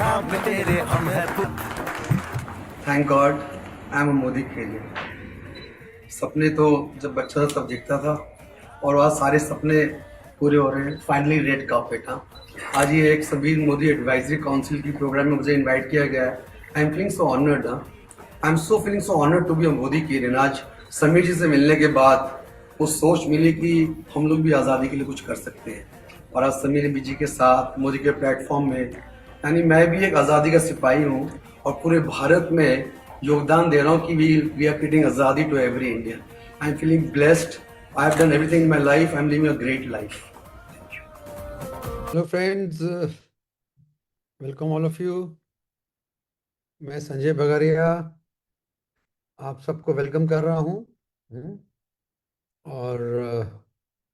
काम में तेरे हम है। Thank God I am a Modi खेलिए। सपने तो जब बच्चा था तब देखता था, और आज सारे सपने पूरे हो रहे हैं। Finally red carpet. हाँ, आज ये एक सबीर मोदी एडवाइजरी काउंसिल की प्रोग्राम में मुझे इनवाइट किया गया है। I am feeling so honoured. I am so feeling so honoured to be a Modicarean. आज समीर जी से मिलने के बाद वो सोच मिली कि हम लोग भी आज़ादी के लिए कुछ कर सकते हैं, और आज समीर जी के साथ मोदी के प्लेटफॉर्म में, यानी मैं भी एक आज़ादी का सिपाही हूँ और पूरे भारत में योगदान दे रहा हूँ कि वी आर क्रिएटिंग आज़ादी to every Indian. I am feeling blessed. I have done everything in my life. I am living a great life. Hello friends, welcome all of you. मैं संजय बगारिया आप सबको वेलकम कर रहा हूँ। हम्म, और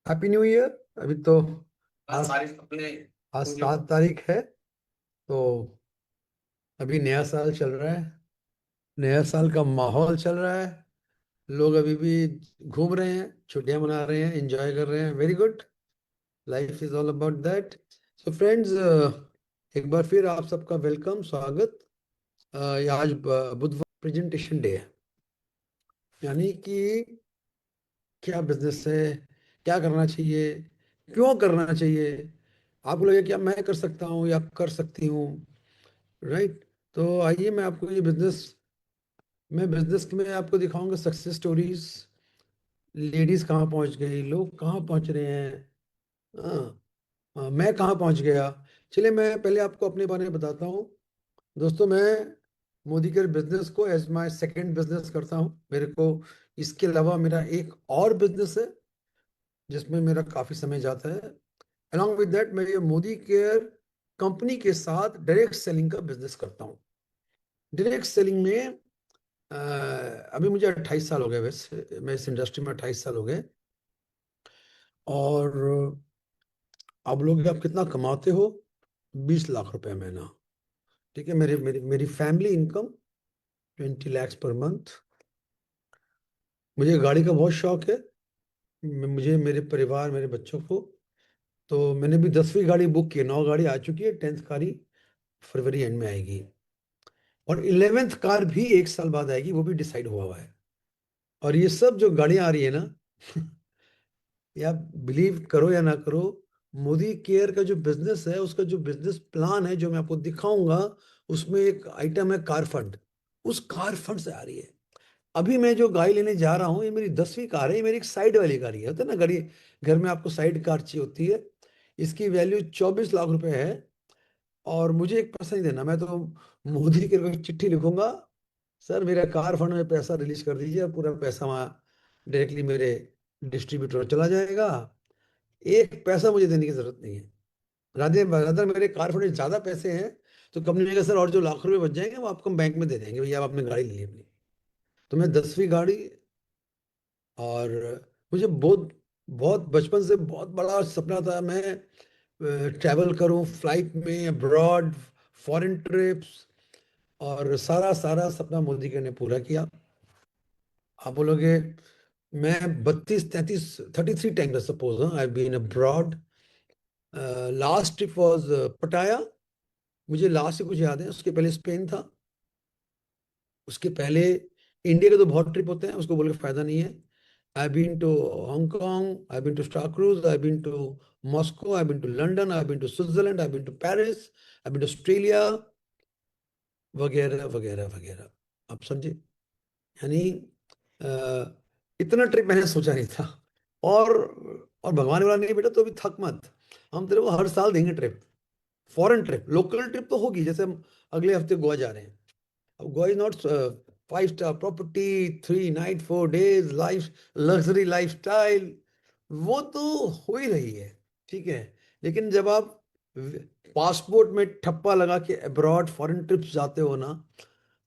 हैप्पी न्यू ईयर। अभी तो आज सारे सपने आज 7 तारीख है, तो अभी नया साल चल रहा है। नया साल का माहौल चल रहा है। लोग अभी भी घूम रहे हैं, छुट्टियां मना रहे हैं, एंजॉय कर रहे हैं। Very good. Life is all about that. So friends, एक बार फिर आप सबका वेलकम, स्वागत। ये आज बुधवार प्रेजेंटेशन डे है, यानी कि क्या बिजनेस है, क्या करना चाहिए, क्यों करना चाहिए, आपको लगे क्या मैं कर सकता हूँ या कर सकती हूँ। राइट। तो आइए मैं आपको ये बिजनेस में आपको दिखाऊंगा सक्सेस स्टोरीज। लेडीज कहाँ पहुँच गई, लोग कहाँ पहुँच रहे हैं। हाँ, मैं कहाँ पहुँच गया। चलिए मैं पहले आपको अपने बारे में बताता हूँ। दोस्तों, मैं मोदी केयर बिजनेस को एज माय सेकंड बिजनेस करता हूँ। मेरे को इसके अलावा मेरा एक और बिजनेस है जिसमें मेरा काफ़ी समय जाता है। अलॉन्ग विद दैट मैं ये मोदी केयर कंपनी के साथ डायरेक्ट सेलिंग का बिजनेस करता हूँ। डायरेक्ट सेलिंग में अभी मुझे 28 साल हो गए। वैसे मैं इस इंडस्ट्री में 28 साल हो गए। और अब लोग आप कितना कमाते हो? 20 लाख रुपए महीना। ठीक है, मेरी मेरी मेरी family income 20 lakhs per month. मुझे गाड़ी का बहुत शौक है। मुझे, मेरे परिवार, मेरे बच्चों को। तो मैंने भी 10वीं गाड़ी बुक की, 9 गाड़ी आ चुकी है, 10th गाड़ी फरवरी एंड में आएगी, और 11th कार भी 1 साल बाद आएगी, वो भी डिसाइड हुआ हुआ है। और ये सब जो गाड़ियां आ रही है ना या बिलीव करो या ना करो, मोदी केयर का जो बिजनेस है, उसका जो बिजनेस प्लान है जो मैं आपको दिखाऊंगा, उसमें एक आइटम है कार फंड। उस कार फंड से आ रही है। अभी मैं जो गाड़ी लेने जा रहा हूँ, ये मेरी 10वीं कार है। ये मेरी एक साइड वाली गाड़ी है, होता है ना गाड़ी, घर में आपको साइड कार चाहिए होती है। इसकी वैल्यू 24 लाख रुपए है। और मुझे एक पैसा नहीं देना, मैं तो मोदी के को चिट्ठी लिखूंगा, सर मेरा कार फंड में पैसा रिलीज कर दीजिए, पूरा पैसा वहाँ डायरेक्टली मेरे डिस्ट्रीब्यूटर चला जाएगा। एक पैसा मुझे देने की जरूरत नहीं है। राधर मेरे कार फंड में ज्यादा पैसे हैं, तो कंपनी में कहा, सर और जो लाख रुपए बच जाएंगे वो आपको हम बैंक में दे देंगे, भैया आप अपनी गाड़ी ले लीजिए अपनी। तो मैं 10वीं गाड़ी। और मुझे बहुत बहुत बचपन से बहुत बड़ा सपना था, मैं ट्रैवल करूं फ्लाइट में अब्रॉड, फॉरेन ट्रिप्स। और सारा सारा सपना मोदी जी ने पूरा किया। आप बोलोगे, मैं 33 times suppose I been abroad. Last trip was Pattaya. मुझे लास्ट से कुछ याद है, उसके पहले स्पेन था। उसके पहले इंडिया के तो बहुत ट्रिप होते हैं, उसको बोल के फायदा नहीं है। I been to Hong Kong, I been to Star Cruise, I been to Moscow, I been to London, I been to Switzerland, I been to Paris, I been to Australia, वगैरह वगैरह वगैरह। आप समझे, यानी अ, इतना ट्रिप मैंने सोचा नहीं था। और और भगवान वाला नहीं बेटा, तो अभी थक मत, हम तेरे को हर साल देंगे trip. Foreign trip, local trip तो होगी, जैसे हम अगले हफ्ते गोवा जा रहे हैं। अब Goa is not 5 star property, 3 night 4 days life, luxury life style, वो तो हो ही रही है। ठीक है, लेकिन जब आप पासपोर्ट में ठप्पा लगा के अब्रॉड फॉरेन ट्रिप्स जाते हो ना,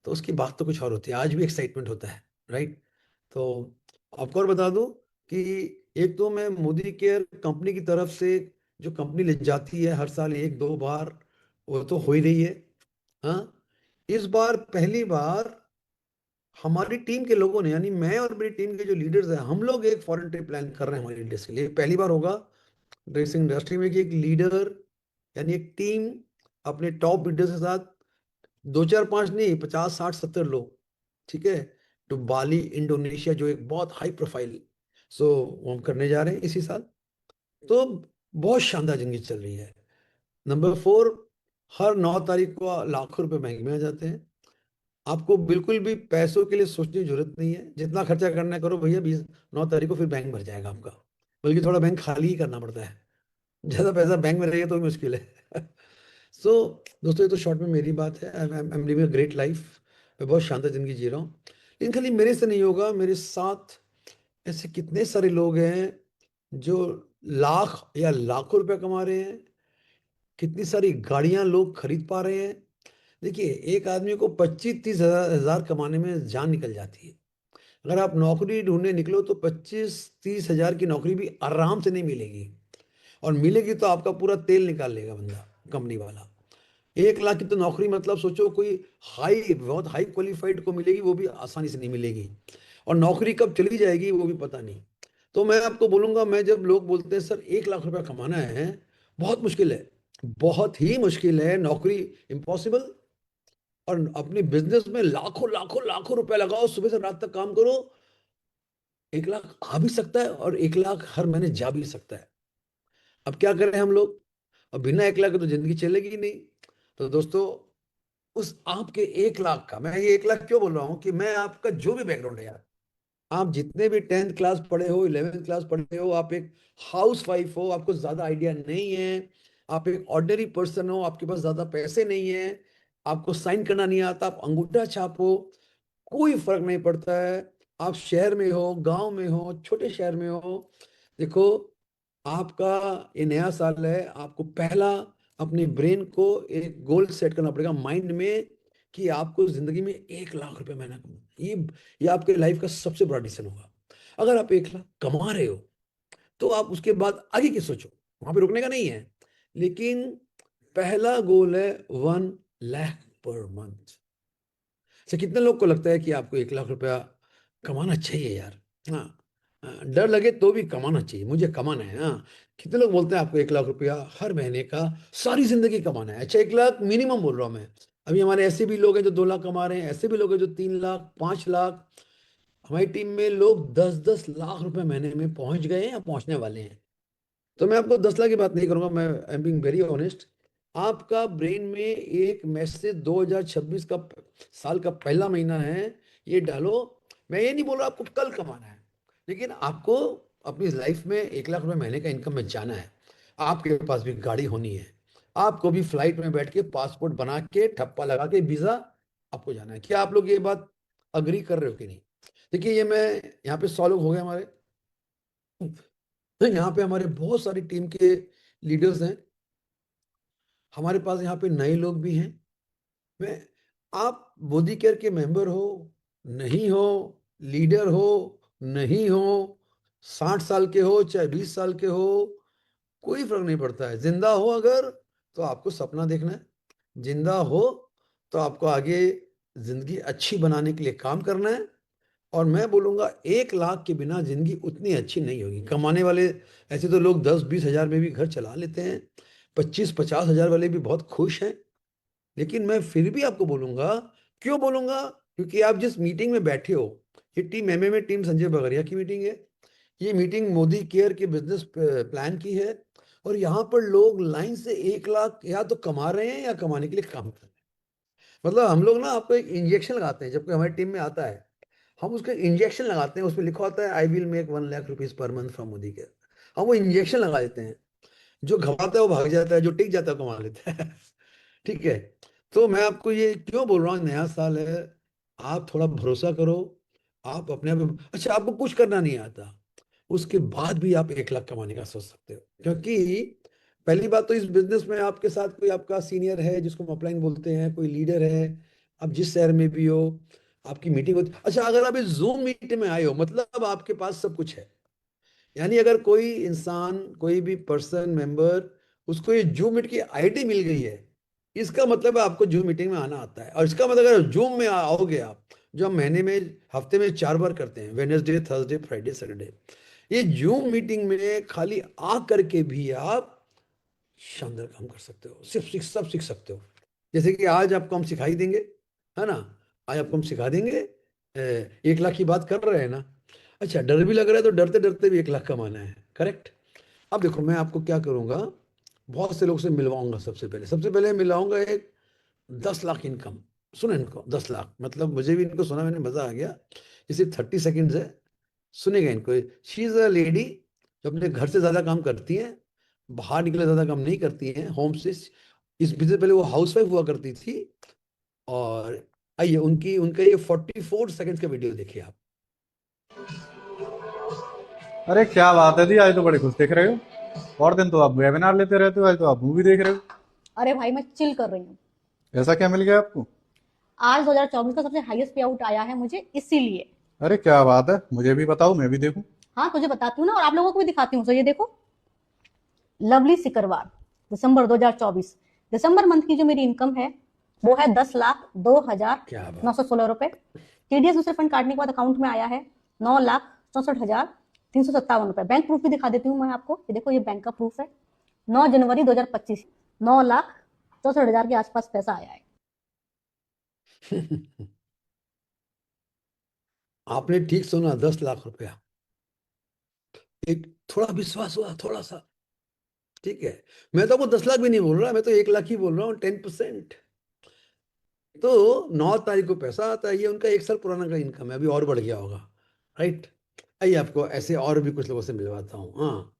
तो उसकी बात तो कुछ और होती है। आज भी एक्साइटमेंट होता है। राइट। तो आपको और बता दूं कि एक तो मैं मोदी केयर कंपनी की तरफ से जो कंपनी ले जाती है हर साल 1-2 बार, वो तो हो ही रही है। हाँ, इस बार पहली बार हमारी टीम के लोगों ने, यानी मैं और मेरी टीम के जो लीडर्स हैं, हम लोग एक फॉरेन ट्रिप प्लान कर रहे हैं हमारी इंडस्ट्री के लिए। पहली बार होगा ड्रेसिंग इंडस्ट्री में कि एक लीडर, यानी एक टीम अपने टॉप लीडर्स के साथ दो चार पांच नहीं, 50 60 70 लोग, ठीक है, तो बाली इंडोनेशिया, जो एक बहुत हाई प्रोफाइल, सो वो हम करने जा रहे हैं इसी साल। तो बहुत शानदार जिंदगी चल रही है। नंबर 4, हर 9 तारीख को लाखों रुपए बैंक में आ जाते हैं। आपको बिल्कुल भी पैसों के लिए सोचने की जरूरत नहीं है, जितना खर्चा करना है करो भैया, 20 9 तारीख को फिर बैंक भर जाएगा आपका। बल्कि थोड़ा बैंक खाली ही करना पड़ता है, ज्यादा पैसा बैंक में रहेगा तो भी मुश्किल है। सो दोस्तों, ये तो शॉर्ट में मेरी बात है। I am living a great life. मैं बहुत शानदार जिंदगी जी रहा हूँ। लेकिन खाली मेरे से नहीं होगा, मेरे साथ ऐसे कितने सारे लोग हैं जो लाख या लाखों रुपए कमा रहे हैं। कितनी सारी गाड़ियां लोग खरीद पा रहे हैं। देखिए, एक आदमी को 25 30 हजार कमाने में जान निकल जाती है। अगर आप नौकरी ढूंढने निकलो तो 25 30 हजार की नौकरी भी आराम से नहीं मिलेगी। और मिलेगी तो आपका पूरा तेल निकाल लेगा बंदा, कंपनी वाला। 1 लाख की तो नौकरी, मतलब सोचो, कोई बहुत हाई क्वालिफाइड को मिलेगी, वो भी आसानी से नहीं मिलेगी। और नौकरी कब चली जाएगी वो भी पता नहीं। तो मैं आपको बोलूंगा, मैं जब लोग बोलते हैं सर 1 लाख रुपया कमाना है, बहुत मुश्किल है, बहुत ही मुश्किल है, नौकरी इम्पॉसिबल। और अपने बिजनेस में लाखों लाखों लाखों रुपए लगाओ, सुबह से रात तक काम करो, 1 लाख आ भी सकता है और 1 लाख हर महीने जा भी सकता है। अब क्या करें हम लोग? अब बिना 1 लाख के तो जिंदगी चलेगी नहीं। तो दोस्तों, उस आपके 1 लाख का, मैं ये 1 लाख क्यों बोल रहा हूँ कि मैं आपका जो भी बैकग्राउंड है यार, आप जितने भी 10th क्लास पढ़े हो, 11th क्लास पढ़े हो, आप एक हाउस वाइफ हो, आपको ज्यादा आइडिया नहीं है, आप एक ऑर्डिनरी पर्सन हो, आपके पास ज्यादा पैसे नहीं है, आपको साइन करना नहीं आता, आप अंगूठा छाप हो, कोई फर्क नहीं पड़ता है। आप शहर में हो, गांव में हो, छोटे शहर में हो, देखो, आपका ये नया साल है, आपको पहला अपने ब्रेन को एक गोल सेट करना पड़ेगा माइंड में, कि आपको जिंदगी में 1 लाख रुपए महीना कमाना है। ये आपके लाइफ का सबसे बड़ा डिसीजन होगा। अगर आप 1 लाख कमा रहे हो तो आप उसके बाद आगे की सोचो, वहां पे रुकने का नहीं है। लेकिन पहला गोल है 1 लाख पर मंथ। से कितने लोग को लगता है कि आपको 1 लाख रुपया कमाना चाहिए यार? हाँ, डर लगे तो भी कमाना चाहिए, मुझे कमाना है। हाँ, कितने लोग बोलते हैं आपको 1 लाख रुपया हर महीने का सारी जिंदगी कमाना है? अच्छा, 1 लाख मिनिमम बोल रहा हूँ मैं। अभी हमारे ऐसे भी लोग हैं जो 2 लाख कमा रहे हैं, ऐसे भी लोग हैं जो 3 लाख 5 लाख। हमारी टीम में लोग 10 10 लाख रुपए महीने में पहुंच गए हैं या पहुंचने वाले हैं। तो मैं आपको 10 लाख की बात नहीं करूंगा, मैं I am being very honest. आपका ब्रेन में एक मैसेज 2026 का साल का पहला महीना है, ये डालो। मैं ये नहीं बोल रहा आपको कल कमाना है, लेकिन आपको अपनी लाइफ में 1 लाख रुपए महीने का इनकम में जाना है। आपके पास भी गाड़ी होनी है, आपको भी फ्लाइट में बैठ के पासपोर्ट बना के ठप्पा लगा के वीजा आपको जाना है। क्या आप लोग ये बात अग्री कर रहे हो कि नहीं? देखिए, ये मैं यहाँ पे 100 लोग हो गए हमारे, तो यहाँ पे हमारे बहुत सारी टीम के लीडर्स हैं, हमारे पास यहाँ पे नए लोग भी हैं। मैं आप मोदी केयर के मेंबर हो, नहीं हो, लीडर हो, नहीं हो, 60 साल के हो चाहे 20 साल के हो, कोई फर्क नहीं पड़ता है। जिंदा हो अगर, तो आपको सपना देखना है। जिंदा हो तो आपको आगे जिंदगी अच्छी बनाने के लिए काम करना है। और मैं बोलूंगा 1 लाख के बिना जिंदगी उतनी अच्छी नहीं होगी। कमाने वाले ऐसे तो लोग 10 20 हजार में भी घर चला लेते हैं, 25 50 हजार वाले भी बहुत खुश हैं। लेकिन मैं फिर भी आपको बोलूंगा, क्यों बोलूंगा? क्योंकि आप जिस मीटिंग में बैठे हो, ये team MMA team Sanjay Bagaria की मीटिंग है, ये मीटिंग मोदी केयर के बिजनेस प्लान की है। और यहाँ पर लोग लाइन से 1 लाख या तो कमा रहे हैं या कमाने के लिए काम कर रहे हैं। मतलब हम लोग ना आपको एक इंजेक्शन लगाते हैं, जब कोई हमारी टीम में आता है, हम उसका इंजेक्शन लगाते हैं, उसमें लिखा होता है I will make 1 lakh rupees per month from Modi care. हम वो इंजेक्शन लगा देते हैं, जो घबराता है वो भाग जाता है, जो टिक जाता है वो कमा लेता है। ठीक है। तो मैं आपको ये क्यों बोल रहा हूँ, नया साल है, आप थोड़ा भरोसा करो। आप अपने आप, अच्छा, आपको कुछ करना नहीं आता, उसके बाद भी आप 1 लाख कमाने का सोच सकते हो। क्योंकि पहली बात तो, इस बिजनेस में आपके साथ कोई आपका सीनियर है जिसको हम अपलाइन बोलते हैं, कोई लीडर है, आप जिस शहर में भी हो, आपकी मीटिंग होती। अच्छा, अगर आप इस जूम मीटिंग में आए हो, मतलब आपके पास सब कुछ है। यानी अगर कोई इंसान, कोई भी पर्सन मेंबर, उसको ये जूम मीट की आईडी मिल गई है, इसका मतलब है आपको जूम मीटिंग में आना आता है। और इसका मतलब अगर जूम में आओगे आप, जो हम महीने में हफ्ते में 4 बार करते हैं, वेडनेसडे थर्सडे फ्राइडे सैटरडे, ये जूम मीटिंग में खाली आ करके भी आप शानदार काम कर सकते हो, सिर्फ सीख सब सीख सकते हो। जैसे कि आज आपको हम सिखाई देंगे, है ना, आज आपको हम सिखा देंगे। 1 लाख की बात कर रहे हैं ना। अच्छा, डर भी लग रहा है तो डरते डरते भी 1 लाख कमाना है, करेक्ट। अब देखो मैं आपको क्या करूंगा, बहुत से लोग से मिलवाऊंगा। सबसे पहले मिलवाऊंगा एक 10 लाख इनकम। सुनो इनको, 10 लाख मतलब मुझे भी इनको सुना, मैंने मजा आ गया। ये सिर्फ 30 सेकेंड्स है, सुनेगा इनको। शी इज अ लेडी जो अपने घर से ज्यादा काम करती है, बाहर निकले ज्यादा काम नहीं करती है, होम से। इस से पहले वो हाउसवाइफ हुआ करती थी। और आइए उनकी उनका ये 44 सेकेंड्स का वीडियो देखिए आप। अरे क्या बात है दी, आज तो बड़े खुश दिख रहे हो। और दिन तो आप वेबिनार लेते रहते हो, आज तो आप मूवी देख रहे हो। अरे भाई, मैं चिल कर रही हूँ। ऐसा क्या मिल गया आपको? आज 2024 का सबसे हाईएस्ट पे आउट आया है मुझे, इसीलिए। अरे क्या बात है, मुझे भी बताओ, मैं भी देखूं। हाँ, तुझे बताती हूँ ना, और आप लोगों को भी दिखाती हूँ। तो ये देखो, लवली सिकरवार, दिसंबर 2024। दिसंबर मंथ की जो मेरी इनकम है वो है 10,02,916 क्या बात। रुपए। टीडीएस दूसरे फंड काटने के बाद अकाउंट में आया है 9,64,357 रुपए। बैंक प्रूफ भी दिखा देती हूँ मैं आपको। ये देखो, ये बैंक का प्रूफ है। 9 जनवरी 2025, 9,64,000 के आसपास पैसा आया है। आपने ठीक सुना, 10 लाख रुपया। एक थोड़ा विश्वास हुआ, थोड़ा सा, ठीक है। मैं तो आपको 10 लाख भी नहीं बोल रहा, मैं तो 1 लाख ही बोल रहा हूँ, 10%। तो 9 तारीख को पैसा आता है, ये उनका 1 साल पुराना का इनकम है, अभी और बढ़ गया होगा, राइट। आइए आपको ऐसे और भी कुछ लोगों से मिलवाता हूँ, हाँ,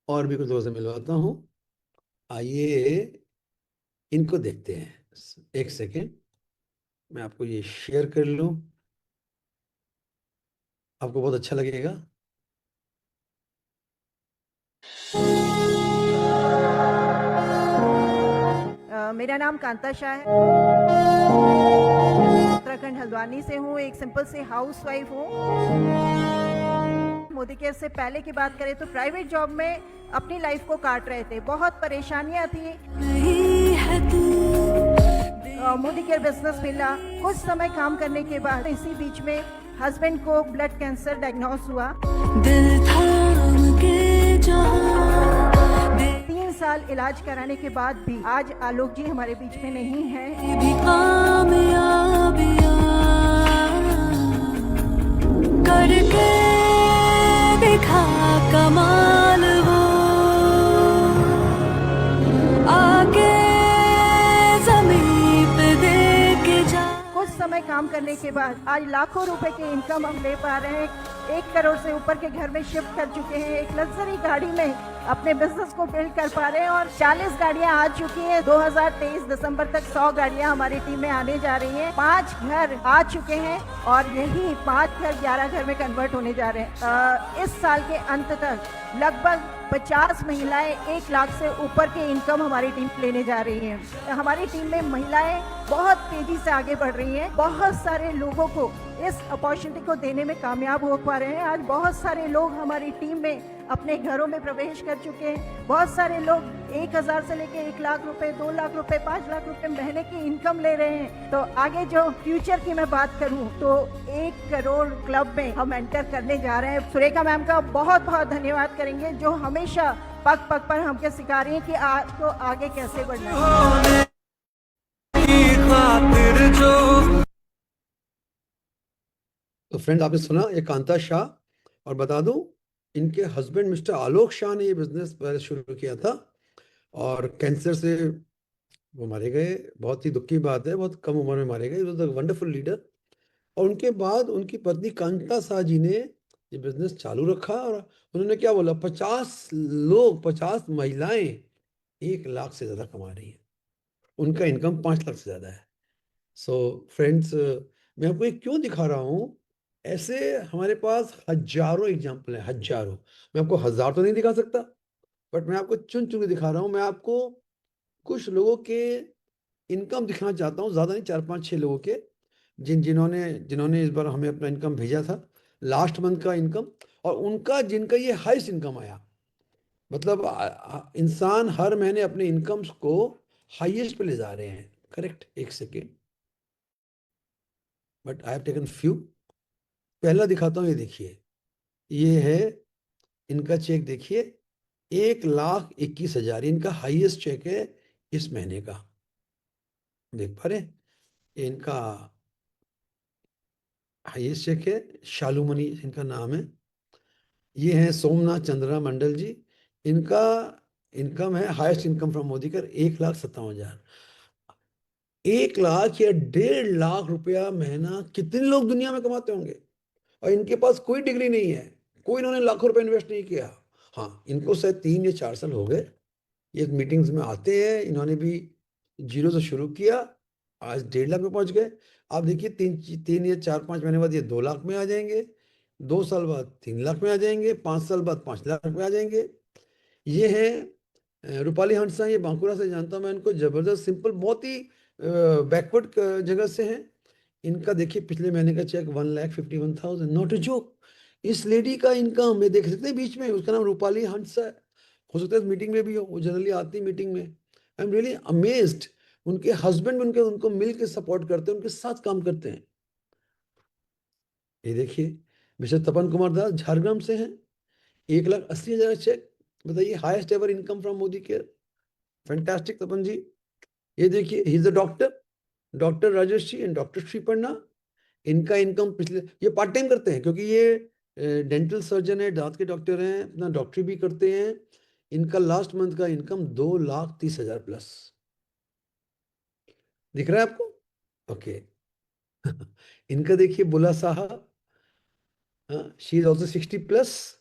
और भी कुछ लोगों से मिलवाता हूँ। आइए इनको देखते हैं, 1 सेकेंड, मैं आपको ये शेयर कर लूँ, आपको बहुत अच्छा लगेगा। मेरा नाम कांता शाह है। उत्तराखंड हल्द्वानी से हूँ, एक सिंपल से हाउस वाइफ हूँ। मोदी केयर से पहले की बात करें तो प्राइवेट जॉब में अपनी लाइफ को काट रहे थे, बहुत परेशानियां थी। मोदी केयर बिजनेस मिला। कुछ समय काम करने के बाद इसी बीच में हस्बैंड को ब्लड कैंसर डायग्नोस हुआ। दिल थाम के 3 साल इलाज कराने के बाद भी आज आलोक जी हमारे बीच में नहीं है। करके देखा कमाल वो, आके जमीन पे दे के जा। कुछ समय काम करने के बाद आज लाखों रुपए की इनकम हम ले पा रहे हैं। 1 करोड़ से ऊपर के घर में शिफ्ट कर चुके हैं। एक लग्जरी गाड़ी में अपने बिजनेस को बिल्ड कर पा रहे हैं और 40 गाड़ियां आ चुकी हैं। 2023 दिसंबर तक 100 गाड़ियां हमारी टीम में आने जा रही हैं। 5 घर आ चुके हैं और यही 5 घर 11 घर में कन्वर्ट होने जा रहे हैं। इस साल के अंत तक लगभग 50 महिलाएं 1 लाख से ऊपर के इनकम हमारी टीम लेने जा रही हैं। हमारी टीम में महिलाएं बहुत तेजी से आगे बढ़ रही हैं। बहुत सारे लोगों को इस अपॉर्चुनिटी को देने में कामयाब हो पा रहे हैं। आज बहुत सारे लोग हमारी टीम में अपने घरों में प्रवेश कर चुके हैं। बहुत सारे लोग 1,000 से लेके 1 लाख रुपए, 2 लाख रुपए, 5 लाख रुपए महीने की इनकम ले रहे हैं। तो आगे जो फ्यूचर की मैं बात करूं तो 1 करोड़ क्लब में हम एंटर करने जा रहे हैं। सुरेखा मैम का बहुत बहुत धन्यवाद करेंगे, जो हमेशा पग पग पर हमको सिखा रही है कि आपको आगे कैसे बढ़ना है। तो फ्रेंड, आपने सुना, ये कांता शाह। और बता दूं, इनके हस्बैंड मिस्टर आलोक शाह ने ये बिजनेस पहले शुरू किया था और कैंसर से वो मारे गए। बहुत ही दुख की बात है, बहुत कम उम्र में मारे गए। Was a wonderful leader. और उनके बाद उनकी पत्नी कांता शाह जी ने ये बिजनेस चालू रखा और उन्होंने क्या बोला, 50 महिलाएं 1 लाख से ज्यादा कमा रही हैं। उनका इनकम 5 लाख से ज्यादा है। सो फ्रेंड्स, मैं आपको ये क्यों दिखा रहा हूँ, ऐसे हमारे पास हजारों एग्जाम्पल हैं, हजारों। मैं आपको हजार तो नहीं दिखा सकता, बट मैं आपको चुन चुन के दिखा रहा हूँ। मैं आपको कुछ लोगों के इनकम दिखाना चाहता हूँ, ज्यादा नहीं, 4 5 6 लोगों के, जिन्होंने जिन्होंने इस बार हमें अपना इनकम भेजा था, लास्ट मंथ का इनकम, और उनका जिनका ये हाईएस्ट इनकम आया। मतलब इंसान हर महीने अपने इनकम्स को हाईएस्ट पे ले जा रहे हैं, correct. 1 second, but I have taken few. पहला दिखाता हूँ, ये देखिए, ये है इनका चेक, देखिए 1,21,000 इनका हाईएस्ट चेक है इस महीने का। देख पा रहे हैं? ये इनका हाईएस्ट चेक है, शालूमणि इनका नाम है। ये है सोमनाथ चंद्रा मंडल जी। इनका इनकम है, हाईएस्ट इनकम फ्रॉम मोदी कर 1,57,000। 1 लाख या 1.5 लाख रुपया महीना कितने लोग दुनिया में कमाते होंगे? और इनके पास कोई डिग्री नहीं है, कोई इन्होंने लाखों रुपए इन्वेस्ट नहीं किया। हाँ, इनको शायद 3 या 4 साल हो गए, ये मीटिंग्स में आते हैं। इन्होंने भी जीरो से शुरू किया, आज 1.5 लाख में पहुंच गए। आप देखिए 3 या 4 5 महीने बाद ये 2 लाख में आ जाएंगे, 2 साल बाद 3 लाख में आ जाएंगे, 5 साल बाद 5 लाख में आ जाएंगे। ये है रूपाली हंसा, ये बांकुरा से जानता हूं मैं इनको, जबरदस्त सिंपल, बहुत ही बैकवर्ड जगह से हैं। इनका देखिए पिछले महीने का चेक 1,51,000, नॉट अ जोक। इस लेडी का इनकम ये देख सकते हैं बीच में, उसका नाम रूपाली हंसा है। हो सकता है मीटिंग में भी हो, वो जनरली आती है मीटिंग में। I am really amazed. उनके हस्बैंड उनके उनको मिल के सपोर्ट करते हैं, उनके साथ काम करते हैं। ये देखिए मिस्टर तपन कुमार दास झारग्राम से हैं, 1,80,000 चेक। बताइए, highest ever income from Modicare. Fantastic Tapan ji. ये देखिए, he is the doctor, doctor Rajesh ji and doctor Shriparna. इनका इनकम पिछले, ये पार्ट टाइम करते हैं क्योंकि ये डेंटल सर्जन है, दांत के डॉक्टर हैं, अपना डॉक्टरी भी करते हैं। इनका लास्ट मंथ का इनकम 2,30,000 प्लस। दिख रहा है आपको? ओके। इनका देखिए बुला साहब, शी इज ऑल्सो 60 प्लस।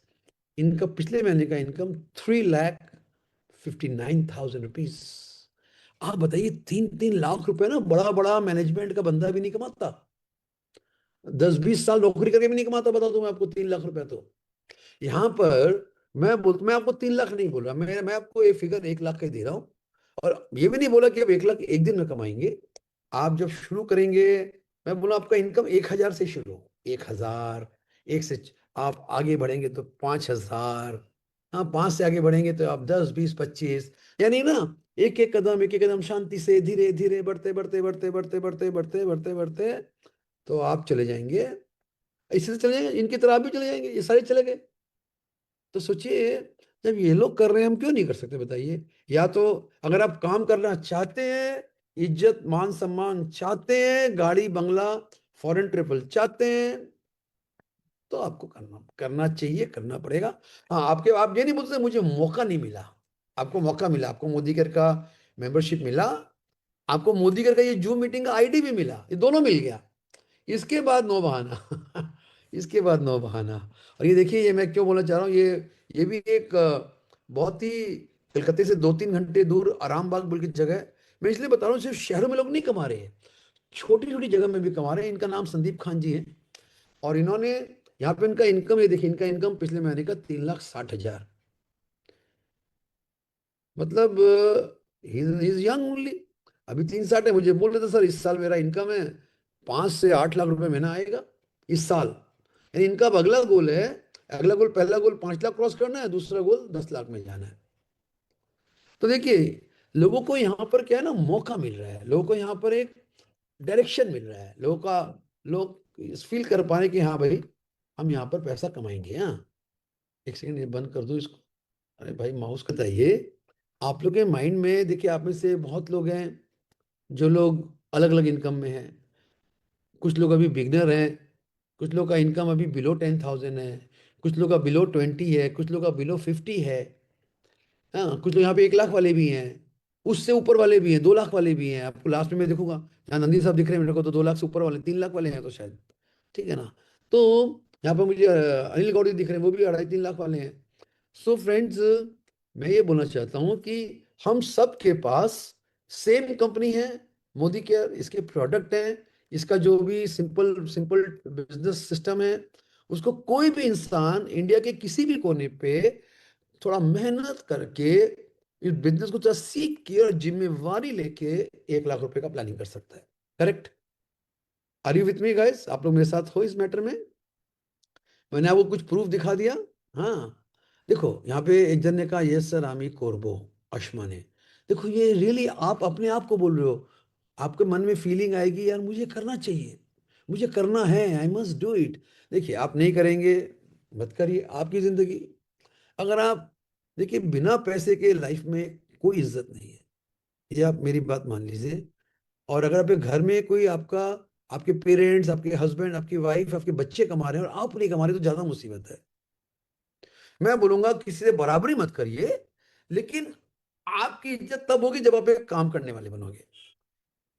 इनका पिछले महीने का इनकम 3,59,000 रुपीज। आप बताइए, 3-3 लाख रुपए ना, बड़ा बड़ा मैनेजमेंट का बंदा भी नहीं कमाता, 10-20 साल नौकरी करके भी नहीं कमाता। बता दूं मैं आपको, 3 लाख रुपए तो यहाँ पर, मैं आपको 3 लाख नहीं बोल रहा, मैं आपको ये फिगर 1 लाख का ही दे रहा हूँ। और ये भी नहीं बोला कि आप 1 लाख एक दिन में कमाएंगे। आप जब शुरू करेंगे, मैं बोला आपका इनकम 1,000 से शुरू हो, 1,000, एक से आप आगे बढ़ेंगे तो 5,000, हाँ 5 से आगे बढ़ेंगे तो आप 10, 20, 25, यानी ना एक एक कदम शांति से धीरे धीरे बढ़ते बढ़ते बढ़ते बढ़ते बढ़ते बढ़ते बढ़ते बढ़ते तो आप चले जाएंगे। इससे चले जाएंगे, इनकी तरह आप भी चले जाएंगे, ये सारे चले गए। तो सोचिए, जब ये लोग कर रहे हैं हम क्यों नहीं कर सकते? बताइए। या तो अगर आप काम करना चाहते हैं, इज्जत मान सम्मान चाहते हैं, गाड़ी बंगला फॉरेन ट्रिपल चाहते हैं, तो आपको करना करना चाहिए, करना पड़ेगा। हाँ, आप ये नहीं बोलते मुझे मौका नहीं मिला। आपको मौका मिला, आपको मोदी कर का मेंबरशिप मिला, आपको मोदी कर का ये जूम मीटिंग का आईडी भी मिला, ये दोनों मिल गया। इसके बाद नो बहाना। इसके बाद नो बहाना। और ये देखिए, ये मैं क्यों बोलना चाह रहा हूँ, ये भी एक बहुत ही कलकत्ते से 2-3 घंटे दूर आरामबाग बोल की जगह है। मैं इसलिए बता रहा हूँ, सिर्फ शहरों में लोग नहीं कमा रहे हैं, छोटी छोटी जगह में भी कमा रहे हैं। इनका नाम संदीप खान जी है, और इन्होंने यहाँ पे इनका इनकम, ये देखिए इनका इनकम पिछले महीने का 3,60,000। मतलब इज यंग ओनली, अभी 3,60 है। मुझे बोल रहे थे सर इस साल मेरा इनकम है 5 से 8 लाख रुपए महीना आएगा इस साल। यानी इनका अब अगला गोल है, अगला गोल, पहला गोल 5 लाख क्रॉस करना है, दूसरा गोल 10 लाख में जाना है। तो देखिए, लोगों को यहाँ पर क्या है ना, मौका मिल रहा है, लोगों को यहाँ पर एक डायरेक्शन मिल रहा है, लोग फील कर पा रहे कि हाँ भाई, हम यहाँ पर पैसा कमाएंगे। हाँ, एक सेकंड, ये बंद कर दो इसको। अरे भाई, माउस बताइए। आप लोग के माइंड में देखिए, आप में से बहुत लोग हैं जो लोग अलग अलग इनकम में हैं। कुछ लोग अभी बिगनर हैं, कुछ लोग का इनकम अभी बिलो 10,000 है, कुछ लोग का बिलो 20 है, कुछ लोग का बिलो 50 है। हाँ, कुछ लोग यहाँ पे 1 लाख वाले भी हैं, उससे ऊपर वाले भी हैं, 2 लाख वाले भी हैं। आपको लास्ट में मैं देखूंगा, यहाँ नंदी साहब दिख रहे हैं मेरे को, तो 2 लाख से ऊपर वाले, 3 लाख वाले हैं तो शायद, ठीक है ना। तो यहाँ पर मुझे अनिल गौड़ी दिख रहे हैं, वो भी 2.5-3 लाख वाले हैं। सो फ्रेंड्स, मैं ये बोलना चाहता हूँ कि हम सब के पास सेम कंपनी है मोदी केयर, इसके प्रोडक्ट हैं, इसका जो भी सिंपल सिंपल बिजनेस सिस्टम है, उसको कोई भी इंसान इंडिया के किसी भी कोने पे थोड़ा मेहनत करके इस बिजनेस को थोड़ा सीख के और जिम्मेवारी लेके 1 लाख रुपए का प्लानिंग कर सकता है। Correct? Are you with me guys? आप लोग मेरे साथ हो इस मैटर में? मैंने आपको कुछ प्रूफ दिखा दिया। हाँ, देखो यहाँ पे एक जन ने कहा यस सर आमी कोरबो, अश्मा ने। देखो, ये रियली आप अपने आप को बोल रहे हो, आपके मन में फीलिंग आएगी यार मुझे करना चाहिए, मुझे करना है, आई मस्ट डू इट। देखिए, आप नहीं करेंगे मत करिए, आपकी जिंदगी। अगर आप देखिए, बिना पैसे के लाइफ में कोई इज्जत नहीं है, ये आप मेरी बात मान लीजिए। और अगर आपके घर में कोई आपका, आपके पेरेंट्स, आपके हस्बैंड, आपकी वाइफ, आपके बच्चे कमा रहे हैं और आप नहीं कमा रहे तो ज्यादा मुसीबत है। मैं बोलूंगा किसी से बराबरी मत करिए, लेकिन आपकी इज्जत तब होगी जब आप एक काम करने वाले बनोगे।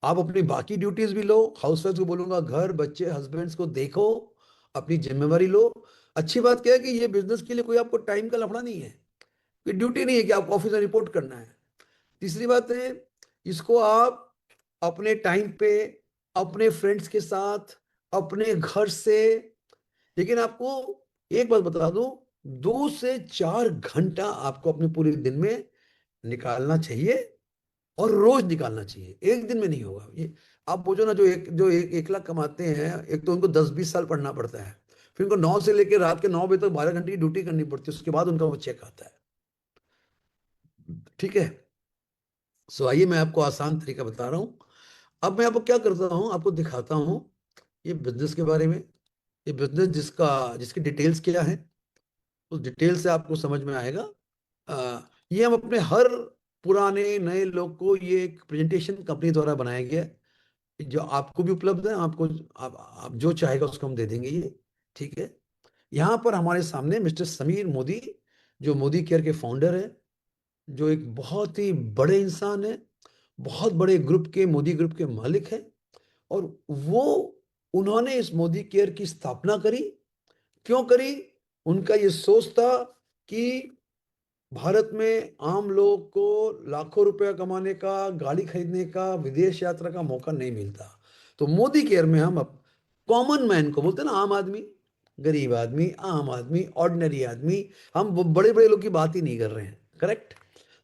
आप अपनी बाकी ड्यूटीज भी लो, हाउसवाइफ को बोलूंगा घर बच्चे हस्बैंड्स को देखो, अपनी जिम्मेवारी लो। अच्छी बात क्या है कि ये बिजनेस के लिए कोई आपको टाइम का लफड़ा नहीं है, कोई ड्यूटी नहीं है कि आपको ऑफिस में रिपोर्ट करना है। तीसरी बात है, इसको आप अपने टाइम पे, अपने फ्रेंड्स के साथ, अपने घर से, लेकिन आपको एक बात बता दूं, 2 से 4 घंटा आपको अपने पूरे दिन में निकालना चाहिए, और रोज निकालना चाहिए, एक दिन में नहीं होगा ये। आप पूछो ना, जो 1 लाख कमाते हैं, एक तो उनको 10-20 साल पढ़ना पड़ता है, फिर उनको 9 से लेकर रात के 9 बजे तक 12 घंटे की ड्यूटी करनी पड़ती है, उसके बाद उनका वो चेक आता है। ठीक है, सो आइए मैं आपको आसान तरीका बता रहा हूं। अब मैं आपको क्या करता हूं, आपको दिखाता हूं ये बिजनेस के बारे में। ये बिजनेस जिसकी डिटेल्स क्या है, उस डिटेल से आपको समझ में आएगा। ये हम अपने हर पुराने नए लोग को ये एक प्रेजेंटेशन कंपनी द्वारा बनाया गया है, जो आपको भी उपलब्ध है, आपको आप जो चाहेगा उसको हम दे देंगे ये। ठीक है, यहाँ पर हमारे सामने मिस्टर समीर मोदी, जो मोदी केयर के फाउंडर है, जो एक बहुत ही बड़े इंसान है, बहुत बड़े ग्रुप के, मोदी ग्रुप के मालिक है। और वो उन्होंने इस मोदी केयर की स्थापना करी। क्यों करी? उनका ये सोच था कि भारत में आम लोग को लाखों रुपया कमाने का, गाड़ी खरीदने का, विदेश यात्रा का मौका नहीं मिलता। तो मोदी केयर में हम कॉमन मैन को बोलते हैं ना, आम आदमी, गरीब आदमी, आम आदमी, ऑर्डिनरी आदमी, हम वो बड़े बड़े लोग की बात ही नहीं कर रहे हैं, करेक्ट।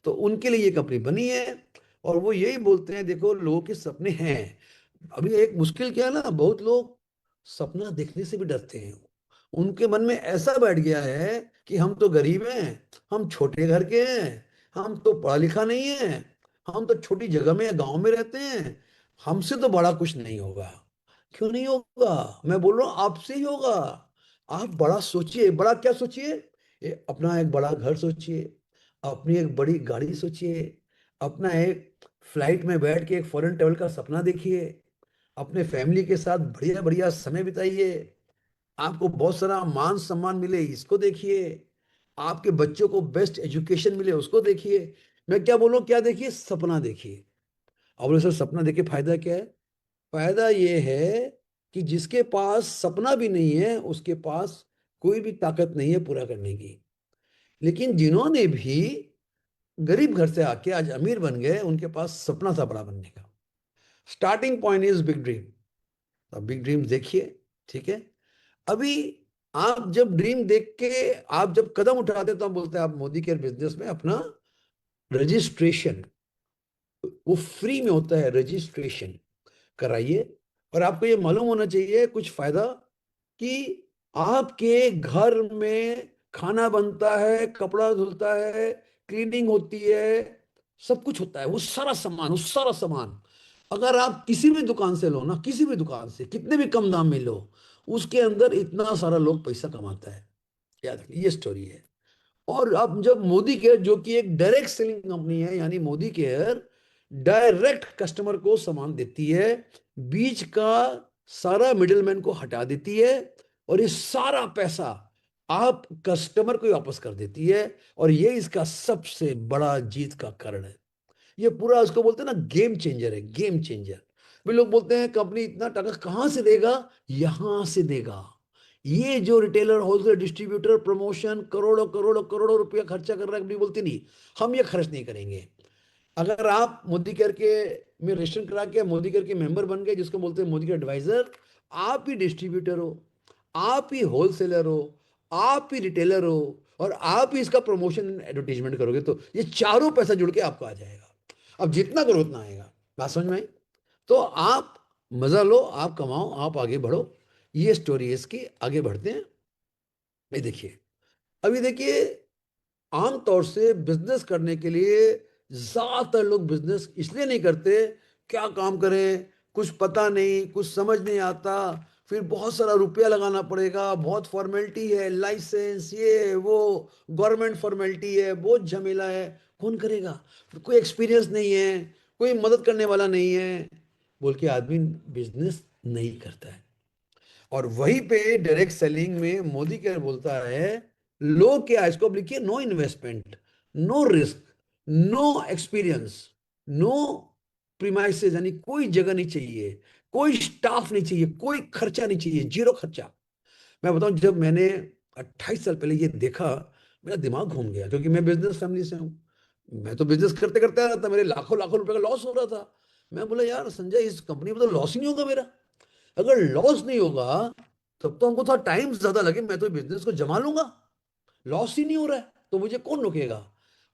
तो उनके लिए ये कंपनी बनी है, और वो यही बोलते हैं, देखो लोगों के सपने हैं। अभी एक मुश्किल क्या है ना, बहुत लोग सपना देखने से भी डरते हैं। उनके मन में ऐसा बैठ गया है कि हम तो गरीब हैं, हम छोटे घर के हैं, हम तो पढ़ा लिखा नहीं है, हम तो छोटी जगह में गांव में रहते हैं, हमसे तो बड़ा कुछ नहीं होगा। क्यों नहीं होगा? मैं बोल रहा हूं आपसे ही होगा। आप बड़ा सोचिए। बड़ा क्या सोचिए? अपना एक बड़ा घर सोचिए, अपनी एक बड़ी गाड़ी सोचिए, अपना एक फ्लाइट में बैठ के एक फॉरेन ट्रेवल का सपना देखिए, अपने फैमिली के साथ बढ़िया बढ़िया समय बिताइए, आपको बहुत सारा मान सम्मान मिले इसको देखिए, आपके बच्चों को बेस्ट एजुकेशन मिले उसको देखिए। मैं क्या बोलूं, क्या देखिए? सपना देखिए। अब बोले सर सपना देखिए फायदा क्या है? फायदा ये है कि जिसके पास सपना भी नहीं है उसके पास कोई भी ताकत नहीं है पूरा करने की। लेकिन जिन्होंने भी गरीब घर से आके आज अमीर बन गए, उनके पास सपना था बड़ा बनने का। Starting point is big dream. तो बिग ड्रीम देखिए। ठीक है, अभी आप जब ड्रीम देख के आप जब कदम उठाते तो हम बोलते हैं आप मोदी केयर बिजनेस में अपना रजिस्ट्रेशन, वो फ्री में होता है, रजिस्ट्रेशन कराइए। और आपको ये मालूम होना चाहिए कुछ फायदा, कि आपके घर में खाना बनता है, कपड़ा धुलता है, क्लीनिंग होती है, सब कुछ होता है, वो सारा सामान अगर आप किसी भी दुकान से लो ना, किसी भी दुकान से कितने भी कम दाम में लो, उसके अंदर इतना सारा लोग पैसा कमाता है। याद रखिए, ये स्टोरी है। और अब जब मोदी केयर, जो कि एक डायरेक्ट सेलिंग कंपनी है, यानी मोदी केयर डायरेक्ट कस्टमर को सामान देती है, बीच का सारा मिडिलमैन को हटा देती है, और ये सारा पैसा आप कस्टमर को वापस कर देती है। और ये इसका सबसे बड़ा जीत का कारण है। ये पूरा उसको बोलते हैं ना, गेम चेंजर है, गेम चेंजर। भी लोग बोलते हैं कंपनी इतना टका कहां से देगा? यहां से देगा। ये जो रिटेलर, होलसेल, डिस्ट्रीब्यूटर, प्रमोशन, करोड़ों करोड़ों करोड़ों रुपया खर्चा कर रहा है, कंपनी बोलती नहीं हम ये खर्च नहीं करेंगे। अगर आप मोदी केयर के में रजिस्ट्रेशन करा के मोदी केयर के मेंबर बन गए, जिसको बोलते हैं मोदी केयर एडवाइजर, आप ही डिस्ट्रीब्यूटर हो, आप ही होलसेलर हो, आप ही रिटेलर हो, और आप ही इसका प्रमोशन एडवर्टीजमेंट करोगे, तो ये चारों पैसा जुड़ के आपको आ जाएगा। अब जितना करो उतना आएगा। बात समझ में आई? तो आप मजा लो, आप कमाओ, आप आगे बढ़ो। ये स्टोरी है इसकी। आगे बढ़ते हैं। ये देखिए, अभी देखिए, आमतौर से बिजनेस करने के लिए ज्यादातर लोग बिजनेस इसलिए नहीं करते, क्या काम करें, कुछ पता नहीं, कुछ समझ नहीं आता, फिर बहुत सारा रुपया लगाना पड़ेगा, बहुत फॉर्मेलिटी है, लाइसेंस, ये वो, गवर्नमेंट फॉर्मेलिटी है, बहुत झमेला है, कौन करेगा? कोई एक्सपीरियंस नहीं है, कोई मदद करने वाला नहीं है, बोल के आदमी बिजनेस नहीं करता है। और वहीं पे डायरेक्ट सेलिंग में मोदी क्या बोलता है, लो क्या, इसको आप लिखिए, no investment, no risk, no experience, no premises, यानी कोई जगह नहीं चाहिए, कोई स्टाफ नहीं चाहिए, कोई खर्चा नहीं चाहिए, जीरो खर्चा। मैं बताऊं, जब मैंने 28 साल पहले ये देखा, मेरा दिमाग घूम गया, क्योंकि मैं बिजनेस फैमिली से हूं। मैं तो बिजनेस करते करते आ रहा था, मेरे लाखों लाखों रुपए का लॉस हो रहा था। मैं बोला यार संजय, इस कंपनी में तो लॉस ही नहीं होगा मेरा। अगर लॉस नहीं होगा तब तो हमको थोड़ा टाइम ज्यादा लगे, मैं तो बिजनेस को जमा लूंगा, लॉस ही नहीं हो रहा है तो मुझे कौन रोकेगा।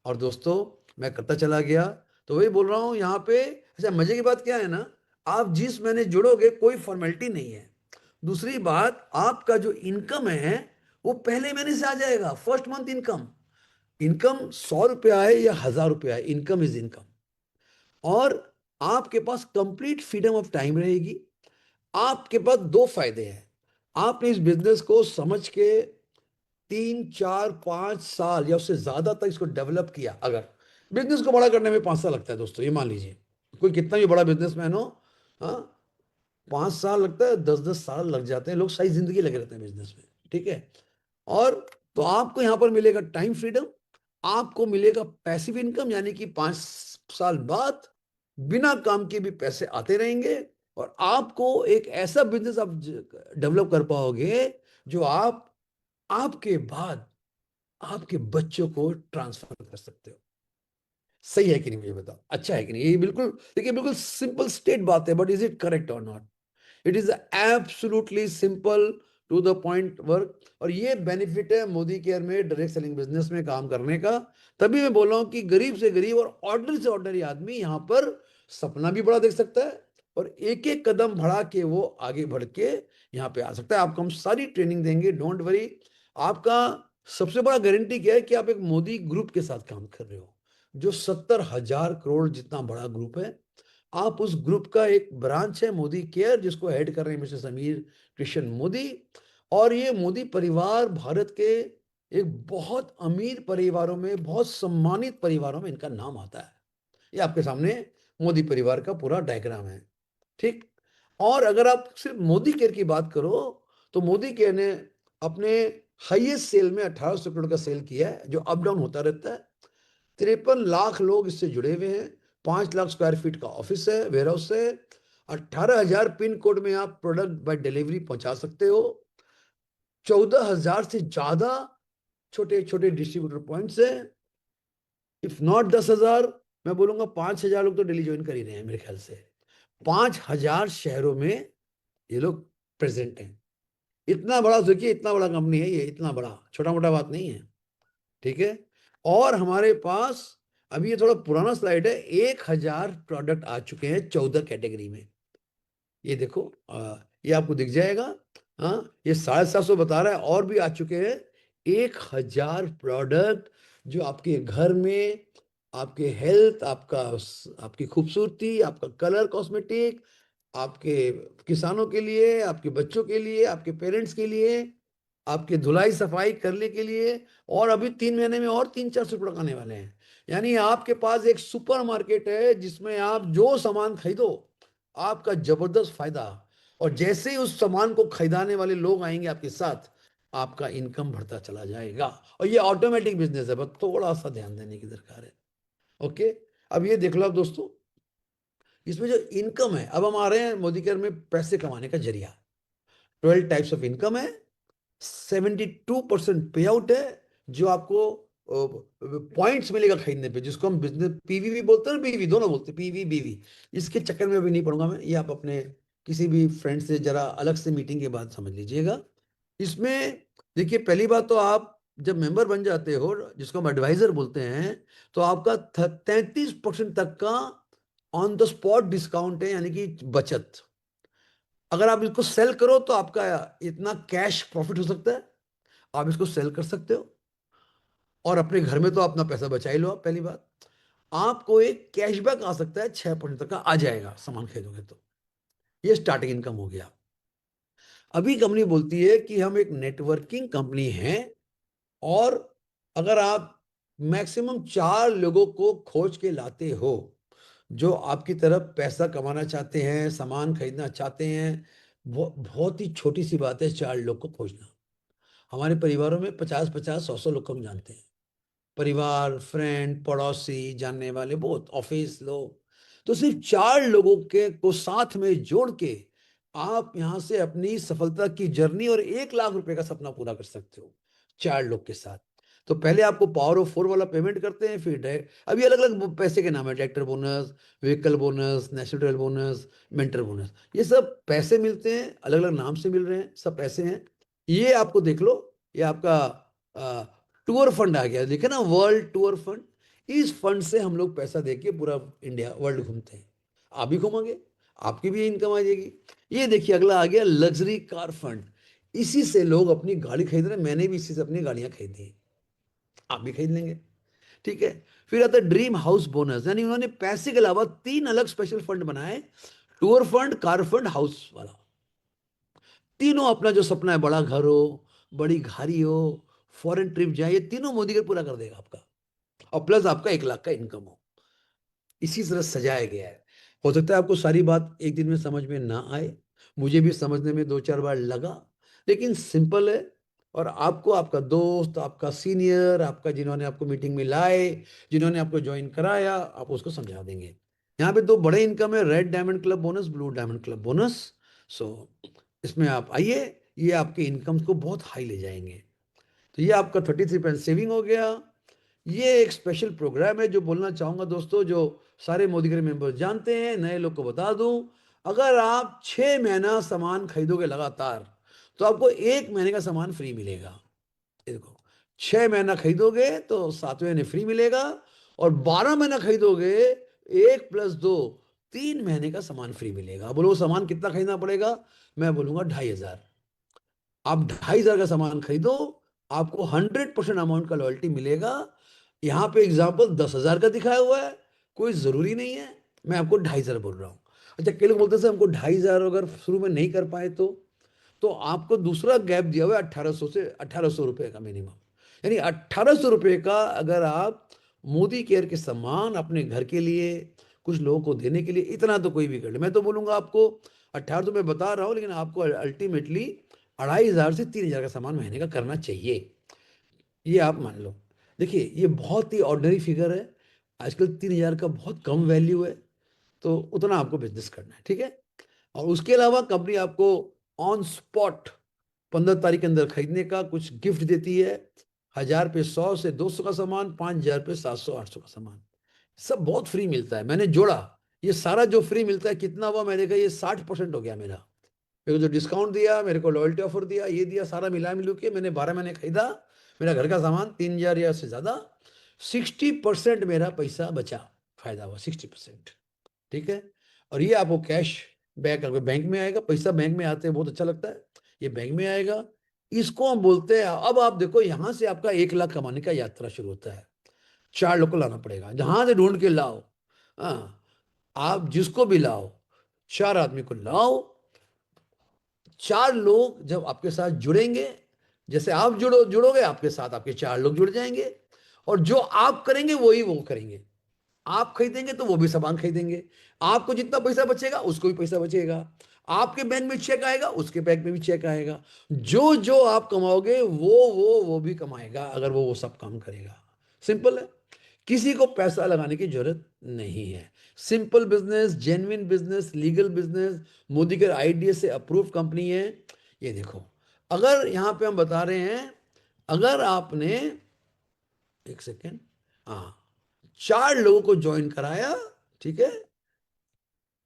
और दोस्तों, मैं करता चला गया। तो वही बोल रहा हूं यहाँ पे। अच्छा, मजे की बात क्या है ना, आप जिस महीने जुड़ोगे कोई फॉर्मेलिटी नहीं है। दूसरी बात, आपका जो इनकम है वो पहले महीने से आ जाएगा, फर्स्ट मंथ इनकम। इनकम 100 रुपया है या 1000 रुपया है, इनकम इज इनकम। और आपके पास कंप्लीट फ्रीडम ऑफ टाइम रहेगी। आपके पास दो फायदे हैं। आपने इस बिजनेस को समझ के 3 4 5 साल या उससे ज्यादा तक इसको डेवलप किया। अगर बिजनेस को बड़ा करने में 5 साल लगता है दोस्तों, ये मान लीजिए, कोई कितना भी बड़ा बिजनेसमैन हो, हाँ, 5 साल लगता है, 10 10 साल लग जाते हैं, लोग सारी जिंदगी लगे रहते हैं बिजनेस में, ठीक है। और तो आपको यहां पर मिलेगा टाइम फ्रीडम, आपको मिलेगा पैसिव इनकम, यानी कि 5 साल बाद बिना काम के भी पैसे आते रहेंगे। और आपको एक ऐसा बिजनेस आप डेवलप कर पाओगे जो आप आपके बाद आपके बच्चों को ट्रांसफर कर सकते हो। सही है कि नहीं, मुझे बताओ, अच्छा है कि नहीं। ये बिल्कुल, देखिए, बिल्कुल सिंपल स्टेट बात है, बट इज इट करेक्ट और not? It is absolutely simple to the point work. और ये बेनिफिट है मोदी केयर में डायरेक्ट सेलिंग बिजनेस में काम करने का। तभी मैं बोल रहा हूं कि गरीब से गरीब और ऑर्डनरी से ऑर्डनरी आदमी यहां पर सपना भी बड़ा देख सकता है, और एक एक कदम बढ़ा के वो आगे बढ़ के यहाँ पे आ सकता है। आपको हम सारी ट्रेनिंग देंगे, डोंट वरी। आपका सबसे बड़ा गारंटी क्या है कि आप एक मोदी ग्रुप के साथ काम कर रहे हो, जो 70,000 करोड़ जितना बड़ा ग्रुप है। आप उस ग्रुप का एक ब्रांच है मोदी केयर, जिसको हेड कर रहे हैं मिस्टर समीर कृष्ण मोदी। और ये मोदी परिवार भारत के एक बहुत अमीर परिवारों में, बहुत सम्मानित परिवारों में इनका नाम आता है। ये आपके सामने मोदी परिवार का पूरा डायग्राम है, ठीक। और अगर आप सिर्फ मोदी केयर की बात करो, तो मोदी केयर ने अपने हाईएस्ट सेल में 1800 करोड़ का सेल किया है, जो अप डाउन होता रहता है। 53 लाख लोग इससे जुड़े हुए हैं। 5 लाख स्क्वायर फीट का ऑफिस है, वेयर हाउस है। 18,000 पिन कोड में आप प्रोडक्ट बाय डिलीवरी पहुंचा सकते हो। 14,000 से ज्यादा छोटे छोटे डिस्ट्रीब्यूटर पॉइंट्स है। इफ नॉट 10,000, मैं बोलूंगा 5,000 लोग तो डेली ज्वाइन कर ही रहे हैं मेरे ख्याल से। 5,000 शहरों में ये लोग प्रेजेंट हैं। इतना बड़ा, देखिए इतना बड़ा कंपनी है ये, इतना बड़ा, छोटा मोटा बात नहीं है, ठीक है। और हमारे पास, अभी ये थोड़ा पुराना स्लाइड है, 1,000 प्रोडक्ट आ चुके हैं 14 कैटेगरी में। ये देखो, ये आपको दिख जाएगा। हाँ, ये 750 बता रहा है, और भी आ चुके हैं 1,000 प्रोडक्ट, जो आपके घर में, आपके हेल्थ, आपकी खूबसूरती, आपका कलर कॉस्मेटिक, आपके किसानों के लिए, आपके बच्चों के लिए, आपके पेरेंट्स के लिए, आपके धुलाई सफाई करने के लिए। और अभी 3 महीने में और 3 400 प्रोडक्ट आने वाले हैं। यानी आपके पास एक सुपर मार्केट है, जिसमें आप जो सामान खरीदो, आपका जबरदस्त फायदा। और जैसे ही उस सामान को खरीदाने वाले लोग आएंगे आपके साथ, आपका इनकम बढ़ता चला जाएगा। और ये ऑटोमेटिक बिजनेस है, बस थोड़ा सा ध्यान देने की दरकार है। ओके, अब ये देख लो आप दोस्तों, इसमें जो इनकम है, अब हम आ रहे हैं मोदी केयर में पैसे कमाने का जरिया। 12 टाइप्स ऑफ इनकम है। 72% पे आउट है, जो आपको पॉइंट्स मिलेगा खरीदने पे, जिसको हम बिजनेस पीवीवी बोलते हैं, बीवी दोनों बोलते हैं, पीवी बीवी। इसके चक्कर में अभी नहीं पढ़ूंगा मैं, ये आप अपने किसी भी फ्रेंड से जरा अलग से मीटिंग के बाद समझ लीजिएगा। इसमें देखिए, पहली बात तो आप जब मेंबर बन जाते हो, जिसको हम एडवाइजर बोलते हैं, तो आपका 33% तक का ऑन द स्पॉट डिस्काउंट है, यानी कि बचत। अगर आप इसको सेल करो तो आपका इतना कैश प्रॉफिट हो सकता है, आप इसको सेल कर सकते हो। और अपने घर में तो अपना पैसा बचा ही लो आप। पहली बात, आपको एक कैशबैक आ सकता है, 6% तक का आ जाएगा सामान खरीदोगे तो। ये स्टार्टिंग इनकम हो गया। अभी कंपनी बोलती है कि हम एक नेटवर्किंग कंपनी है, और अगर आप मैक्सिमम 4 लोगों को खोज के लाते हो, जो आपकी तरफ पैसा कमाना चाहते हैं, सामान खरीदना चाहते हैं, वो बहुत ही छोटी सी बात है 4 लोग को खोजना। हमारे परिवारों में 50-50, 100-100 लोग को हम जानते हैं, परिवार, फ्रेंड, पड़ोसी, जानने वाले, बहुत ऑफिस लोग। तो सिर्फ 4 लोगों के को साथ में जोड़ के आप यहां से अपनी सफलता की जर्नी और 1 लाख रुपए का सपना पूरा कर सकते हो 4 लोग के साथ। तो पहले आपको पावर ऑफ 4 वाला पेमेंट करते हैं, फिर अभी अलग अलग पैसे के नाम है, tractor bonus, vehicle bonus, national trail bonus, mentor bonus, ये सब पैसे मिलते हैं, अलग अलग नाम से मिल रहे हैं, सब पैसे हैं। ये आपको देख लो, ये आपका टूर फंड आ गया, देखे ना, वर्ल्ड टूर फंड। इस फंड से हम लोग पैसा देके पूरा इंडिया वर्ल्ड घूमते हैं। आप भी घूमोगे, आपकी भी इनकम आ जाएगी। ये देखिए अगला आ गया लग्जरी कार फंड। इसी से लोग अपनी गाड़ी खरीद रहे हैं, मैंने भी इसी से अपनी गाड़ियां खरीदी हैं, आप भी खरीद लेंगे, ठीक है। फिर आता है ड्रीम हाउस बोनस, यानी उन्होंने पैसे के अलावा 3 अलग स्पेशल फंड बनाए, tour fund, car fund, house वाला। तीनों अपना जो सपना है, बड़ा घर हो, बड़ी गाड़ी हो, फॉरेन ट्रिप जाए, ये तीनों मोदी का पूरा कर देगा आपका, और प्लस आपका 1 लाख का इनकम हो। इसी तरह सजाया गया है। हो सकता है आपको सारी बात एक दिन में समझ में ना आए, मुझे भी समझने में 2-4 बार लगा, लेकिन सिंपल है। और आपको आपका दोस्त, आपका सीनियर, आपका जिन्होंने आपको मीटिंग में लाए, जिन्होंने आपको ज्वाइन कराया, आप उसको समझा देंगे। यहाँ पे 2 बड़े इनकम है, red diamond club bonus, blue diamond club bonus. So इसमें आप आइए, ये आपके इनकम को बहुत हाई ले जाएंगे। तो ये आपका 33% सेविंग हो गया। ये एक स्पेशल प्रोग्राम है जो बोलना चाहूंगा दोस्तों, जो सारे मोदी के मेंबर जानते हैं, नए लोग को बता दूं। अगर आप 6 महीना सामान खरीदोगे लगातार, तो आपको 1 महीने का सामान फ्री मिलेगा। ये देखो, 6 महीना खरीदोगे तो 7वें महीने फ्री मिलेगा, और 12 महीना खरीदोगे 1+2, 3 महीने का सामान फ्री मिलेगा। बोलो सामान कितना खरीदना पड़ेगा? मैं बोलूंगा 2,500। आप 2,500 का सामान खरीदो, आपको 100% अमाउंट का लॉयल्टी मिलेगा। यहाँ पे एग्जाम्पल 10,000 का दिखाया हुआ है, कोई जरूरी नहीं है, मैं आपको 2,500 बोल रहा हूँ। अच्छा, कई लोग बोलते हैं हमको 2,500 अगर शुरू में नहीं कर पाए तो आपको दूसरा गैप दिया हुआ है 1,800 से 1,800 रुपए का मिनिमम, यानी 1,800 रुपए का अगर आप मोदी केयर के सम्मान अपने घर के लिए, कुछ लोगों को देने के लिए, इतना तो कोई भी कर ले। मैं तो बोलूंगा आपको 1,800 तो मैं बता रहा हूँ, लेकिन आपको अल्टीमेटली 2,500 से 3,000 का सामान महीने का करना चाहिए, ये आप मान लो। देखिए ये बहुत ही ऑर्डिनरी फिगर है, आजकल 3,000 का बहुत कम वैल्यू है, तो उतना आपको बिजनेस करना है, ठीक है। और उसके अलावा कंपनी आपको ऑन स्पॉट 15 तारीख के अंदर खरीदने का कुछ गिफ्ट देती है, 1,000 पे 100 से 200 का सामान, 5,000 पे 700-800 का सामान, सब बहुत फ्री मिलता है। मैंने जोड़ा ये सारा जो फ्री मिलता है कितना हुआ, मैंने कहा ये 60% हो गया मेरा। मेरे को जो डिस्काउंट दिया, मेरे को लॉयल्टी ऑफर दिया, ये दिया, सारा मिला मिलू के मैंने 12 महीने खरीदा, मेरा घर का सामान 3,000 या से ज्यादा, 60% मेरा पैसा बचा, फायदा हुआ 60%, ठीक है। और ये आपको कैश बैक बैंक में आएगा, पैसा बैंक में आते हैं बहुत अच्छा लगता है, ये बैंक में आएगा। इसको हम बोलते हैं, अब आप देखो यहां से आपका 1 लाख कमाने का यात्रा शुरू होता है। 4 लोग को लाना पड़ेगा, जहां से ढूंढ के लाओ, हाँ, आप जिसको भी लाओ, 4 आदमी को लाओ। 4 लोग जब आपके साथ जुड़ेंगे, जैसे आप जुड़ोगे, आपके साथ आपके 4 लोग जुड़ जाएंगे, और जो आप करेंगे वही वो करेंगे। आप खरीदेंगे तो वो भी सामान खरीदेंगे, आपको जितना पैसा बचेगा उसको भी पैसा बचेगा, आपके बैंक में चेक आएगा, उसके बैंक में भी चेक आएगा। जो जो आप कमाओगे वो भी कमाएगा, अगर वो सब काम करेगा। सिंपल है, किसी को पैसा लगाने की जरूरत नहीं है। Simple business, genuine business, legal business, Modi के आईडीए से अप्रूव कंपनी है। ये देखो, अगर यहां पे हम बता रहे हैं, अगर आपने एक सेकेंड, हाँ, 4 लोगों को ज्वाइन कराया, ठीक है,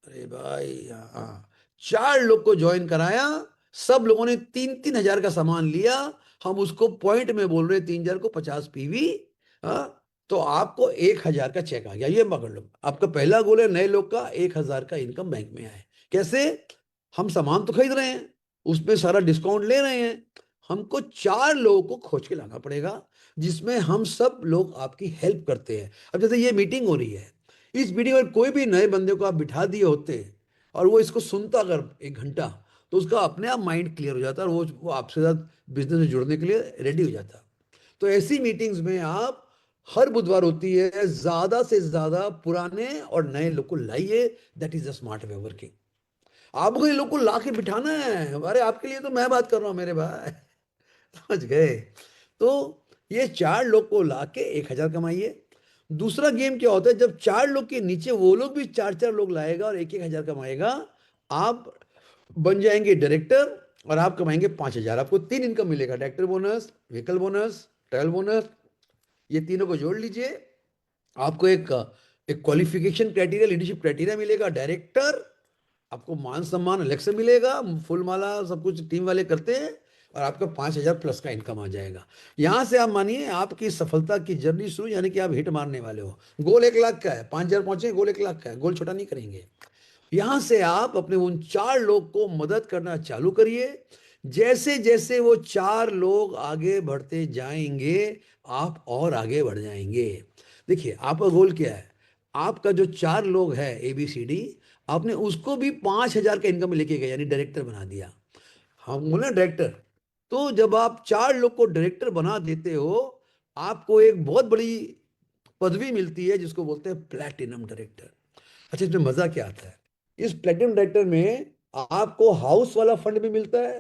अरे भाई, हाँ, 4 लोग को ज्वाइन कराया, सब लोगों ने 3-3 हजार का सामान लिया, हम उसको पॉइंट में बोल रहे हैं 3,000 को 50 पीवी, हाँ, तो आपको 1,000 का चेक आ गया। ये पकड़ लो, आपका पहला गोल है नए लोग का 1,000 का इनकम बैंक में आए। कैसे? हम सामान तो खरीद रहे हैं, उसमें सारा डिस्काउंट ले रहे हैं, हमको 4 लोगों को खोज के लाना पड़ेगा, जिसमें हम सब लोग आपकी हेल्प करते हैं। अब जैसे ये मीटिंग हो रही है, इस मीटिंग में कोई भी नए बंदे को आप बिठा दिए होते और वो इसको सुनता अगर 1 घंटा, तो उसका अपने आप माइंड क्लियर हो जाता है, और वो आपसे साथ बिजनेस में जुड़ने के लिए रेडी हो जाता। तो ऐसी मीटिंग्स में आप हर बुधवार होती है। ज्यादा से ज्यादा पुराने और नए लोग को लाइए, that is the smart way working. आपको ये लोग को ला के बिठाना है। अरे आपके लिए तो मैं बात कर रहा हूं मेरे भाई। समझ गए? तो ये 4 लोग को ला के 1,000 कमाइए। दूसरा गेम क्या होता है, जब 4 लोग के नीचे वो लोग भी 4-4 लोग लाएगा और 1,000 कमाएगा, आप बन जाएंगे डायरेक्टर और आप कमाएंगे 5,000। आपको 3 इनकम मिलेगा, director bonus, vehicle bonus, travel bonus. ये तीनों को जोड़ लीजिए, आपको एक एक क्वालिफिकेशन क्राइटेरिया, लीडरशिप क्राइटेरिया मिलेगा, डायरेक्टर। आपको मान सम्मान अलग से मिलेगा, फुल माला सब कुछ टीम वाले करते हैं, और आपका 5,000 प्लस का इनकम आ जाएगा। यहां से आप मानिए आपकी सफलता की जर्नी शुरू, यानी कि आप हिट मारने वाले हो। गोल 1 लाख का है, 5,000 पहुंचे, गोल 1 लाख का है, गोल छोटा नहीं करेंगे। यहां से आप अपने उन 4 लोग को मदद करना चालू करिए। जैसे जैसे वो 4 लोग आगे बढ़ते जाएंगे, आप और आगे बढ़ जाएंगे। देखिए आपका गोल क्या है, आपका जो 4 लोग है ABCD, आपने उसको भी 5,000 का इनकम लेके गए, यानी डायरेक्टर बना दिया। हम बोले डायरेक्टर, तो जब आप 4 लोग को डायरेक्टर बना देते हो, आपको एक बहुत बड़ी पदवी मिलती है जिसको बोलते हैं प्लैटिनम डायरेक्टर। अच्छा, इसमें मजा क्या आता है, इस प्लैटिनम डायरेक्टर में आपको हाउस वाला फंड भी मिलता है,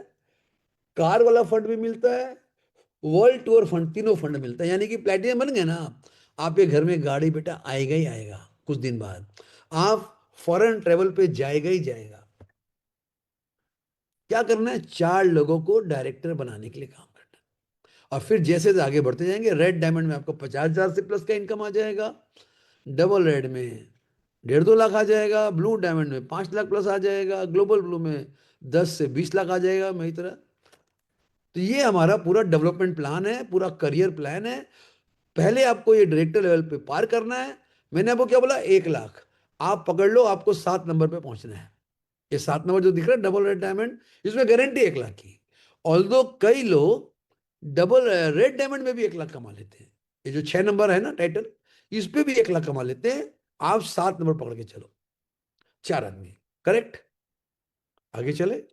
कार वाला फंड भी मिलता है, वर्ल्ड टूर फंड, तीनों फंड मिलता है। यानी कि प्लैटिनम बन गए ना, आपके घर में गाड़ी बेटा आएगा ही आएगा, कुछ दिन बाद आप फॉरेन ट्रेवल पे जाएगा ही जाएगा। क्या करना है, 4 लोगों को डायरेक्टर बनाने के लिए काम करना है। और फिर जैसे जैसे आगे बढ़ते जाएंगे, रेड डायमंड में आपको 50,000 से प्लस का इनकम आ जाएगा, डबल रेड में 1.5-2 लाख आ जाएगा, ब्लू डायमंड में 5 लाख प्लस आ जाएगा, ग्लोबल ब्लू में 10 से 20 लाख आ जाएगा, मेरी तरह। तो ये हमारा पूरा डेवलपमेंट प्लान है, पूरा करियर प्लान है। पहले आपको ये डायरेक्टर लेवल पे पार करना है। मैंने आपको क्या बोला, 1 लाख आप पकड़ लो, आपको 7 नंबर पे पहुंचना है। ये 7 नंबर जो दिख रहा है डबल रेड डायमंड, इसमें गारंटी 1 लाख की। ऑल्दो कई लोग डबल रेड डायमंड में भी 1 लाख कमा लेते हैं। ये जो 6 नंबर है ना टाइटल, इस पे भी 1 लाख कमा लेते हैं। आप 7 नंबर पकड़ के चलो, 4 आदमी, करेक्ट? आगे चले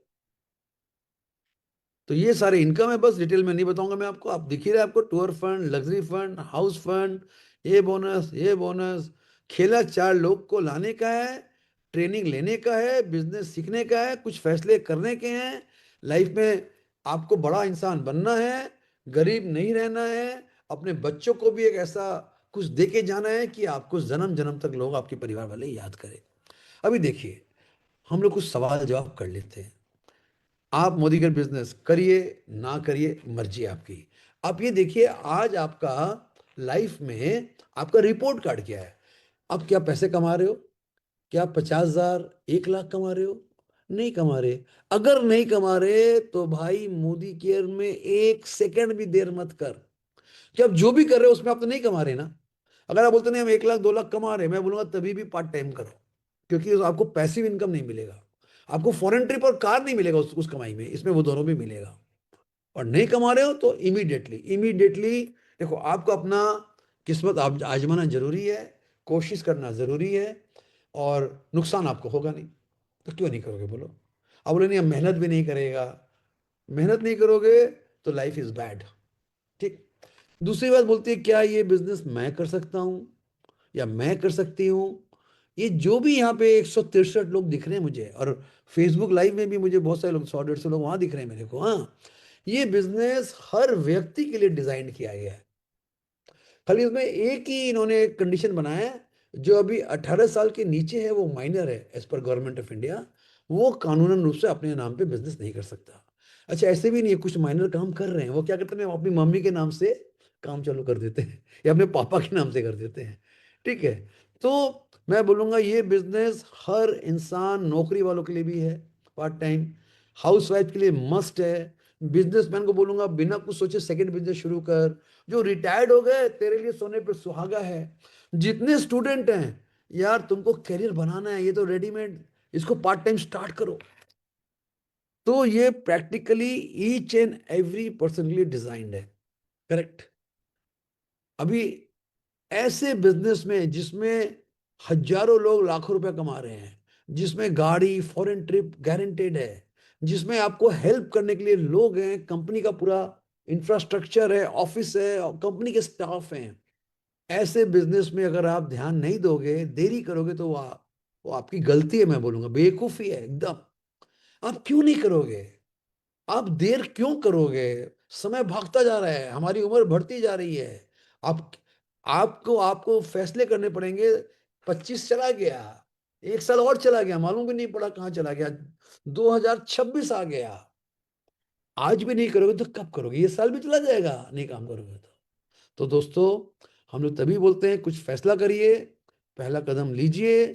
तो ये सारे इनकम है, बस डिटेल में नहीं बताऊंगा मैं आपको। आप दिख ही रहे आपको, tour fund, luxury fund, house fund, ये बोनस। खेला 4 लोग को लाने का है, ट्रेनिंग लेने का है, बिजनेस सीखने का है, कुछ फैसले करने के हैं। लाइफ में आपको बड़ा इंसान बनना है, गरीब नहीं रहना है। अपने बच्चों को भी एक ऐसा कुछ दे के जाना है कि आपको जन्म जन्म तक लोग, आपके परिवार वाले याद करें। अभी देखिए, हम लोग कुछ सवाल जवाब कर लेते हैं। आप मोदी का बिजनेस करिए ना करिए, मर्जी आपकी। आप ये देखिए, आज आपका लाइफ में आपका रिपोर्ट कार्ड क्या है। आप क्या पैसे कमा रहे हो? क्या 50,000, 1 लाख कमा रहे हो? नहीं कमा रहे। अगर नहीं कमा रहे तो भाई मोदी केयर में 1 सेकंड भी देर मत कर, कि आप जो भी कर रहे हो उसमें आप तो नहीं कमा रहे ना। अगर आप बोलते नहीं हम 1 लाख 2 लाख कमा रहे हैं, मैं बोलूंगा तभी भी पार्ट टाइम करो, क्योंकि आपको पैसिव इनकम नहीं मिलेगा। आपको फॉरेन ट्रिप और कार नहीं मिलेगा उस कमाई में, इसमें वो दोनों भी मिलेगा। और नहीं कमा रहे हो तो इमीडिएटली इमीडिएटली देखो, आपको अपना किस्मत आजमाना जरूरी है, कोशिश करना जरूरी है, और नुकसान आपको होगा नहीं, तो क्यों नहीं करोगे बोलो? अब बोले नहीं हम मेहनत भी नहीं करेगा, मेहनत नहीं करोगे तो लाइफ इज बैड। ठीक। दूसरी बात बोलती है, क्या ये बिजनेस मैं कर सकता हूं या मैं कर सकती हूँ? ये जो भी यहाँ पे 163 लोग दिख रहे हैं मुझे, और फेसबुक लाइव में भी मुझे बहुत सारे लोग, 100-150 लोग वहां दिख रहे हैं मेरे को। हाँ, ये बिजनेस हर व्यक्ति के लिए डिजाइन किया गया है। खाली इसमें एक ही इन्होंने कंडीशन बनाया है, जो अभी 18 साल के नीचे है वो माइनर है, as per government of India, वो कानूनन रूप से अपने नाम पे बिजनेस नहीं कर सकता। अच्छा, ऐसे भी नहीं है, कुछ माइनर काम कर रहे हैं, वो क्या करते हैं, अपनी मम्मी के नाम से काम चालू कर देते हैं या अपने पापा के नाम से कर देते हैं। ठीक है, तो मैं बोलूंगा ये बिजनेस हर इंसान, नौकरी वालों के लिए भी है, पार्ट टाइम, हाउस वाइफ के लिए मस्ट है। बिजनेसमैन को बोलूंगा बिना कुछ सोचे सेकंड बिजनेस शुरू कर। जो रिटायर्ड हो गए, तेरे लिए सोने पे सुहागा है। जितने स्टूडेंट हैं यार, तुमको करियर बनाना है, ये तो रेडीमेड, इसको पार्ट टाइम स्टार्ट करो। तो ये practically each and every person के लिए डिजाइंड है, करेक्ट? अभी ऐसे बिजनेस में जिसमें हजारों लोग लाखों रुपए कमा रहे हैं, जिसमें गाड़ी, फॉरेन ट्रिप गारंटेड है, जिसमें आपको हेल्प करने के लिए लोग हैं, कंपनी का पूरा इंफ्रास्ट्रक्चर है, ऑफिस है, कंपनी के स्टाफ हैं, ऐसे बिजनेस में अगर आप ध्यान नहीं दोगे, देरी करोगे, तो वो आपकी गलती है, मैं बोलूंगा बेवकूफी है एकदम। आप क्यों नहीं करोगे? आप देर क्यों करोगे? समय भागता जा रहा है, हमारी उम्र बढ़ती जा रही है। आप आपको आपको फैसले करने पड़ेंगे। 25 चला गया, 1 साल और चला गया, मालूम भी नहीं पड़ा कहाँ चला गया। 2026 आ गया, आज भी नहीं करोगे तो कब करोगे? ये साल भी चला जाएगा नहीं काम करोगे तो दोस्तों, हम लोग तभी बोलते हैं कुछ फैसला करिए, पहला कदम लीजिए,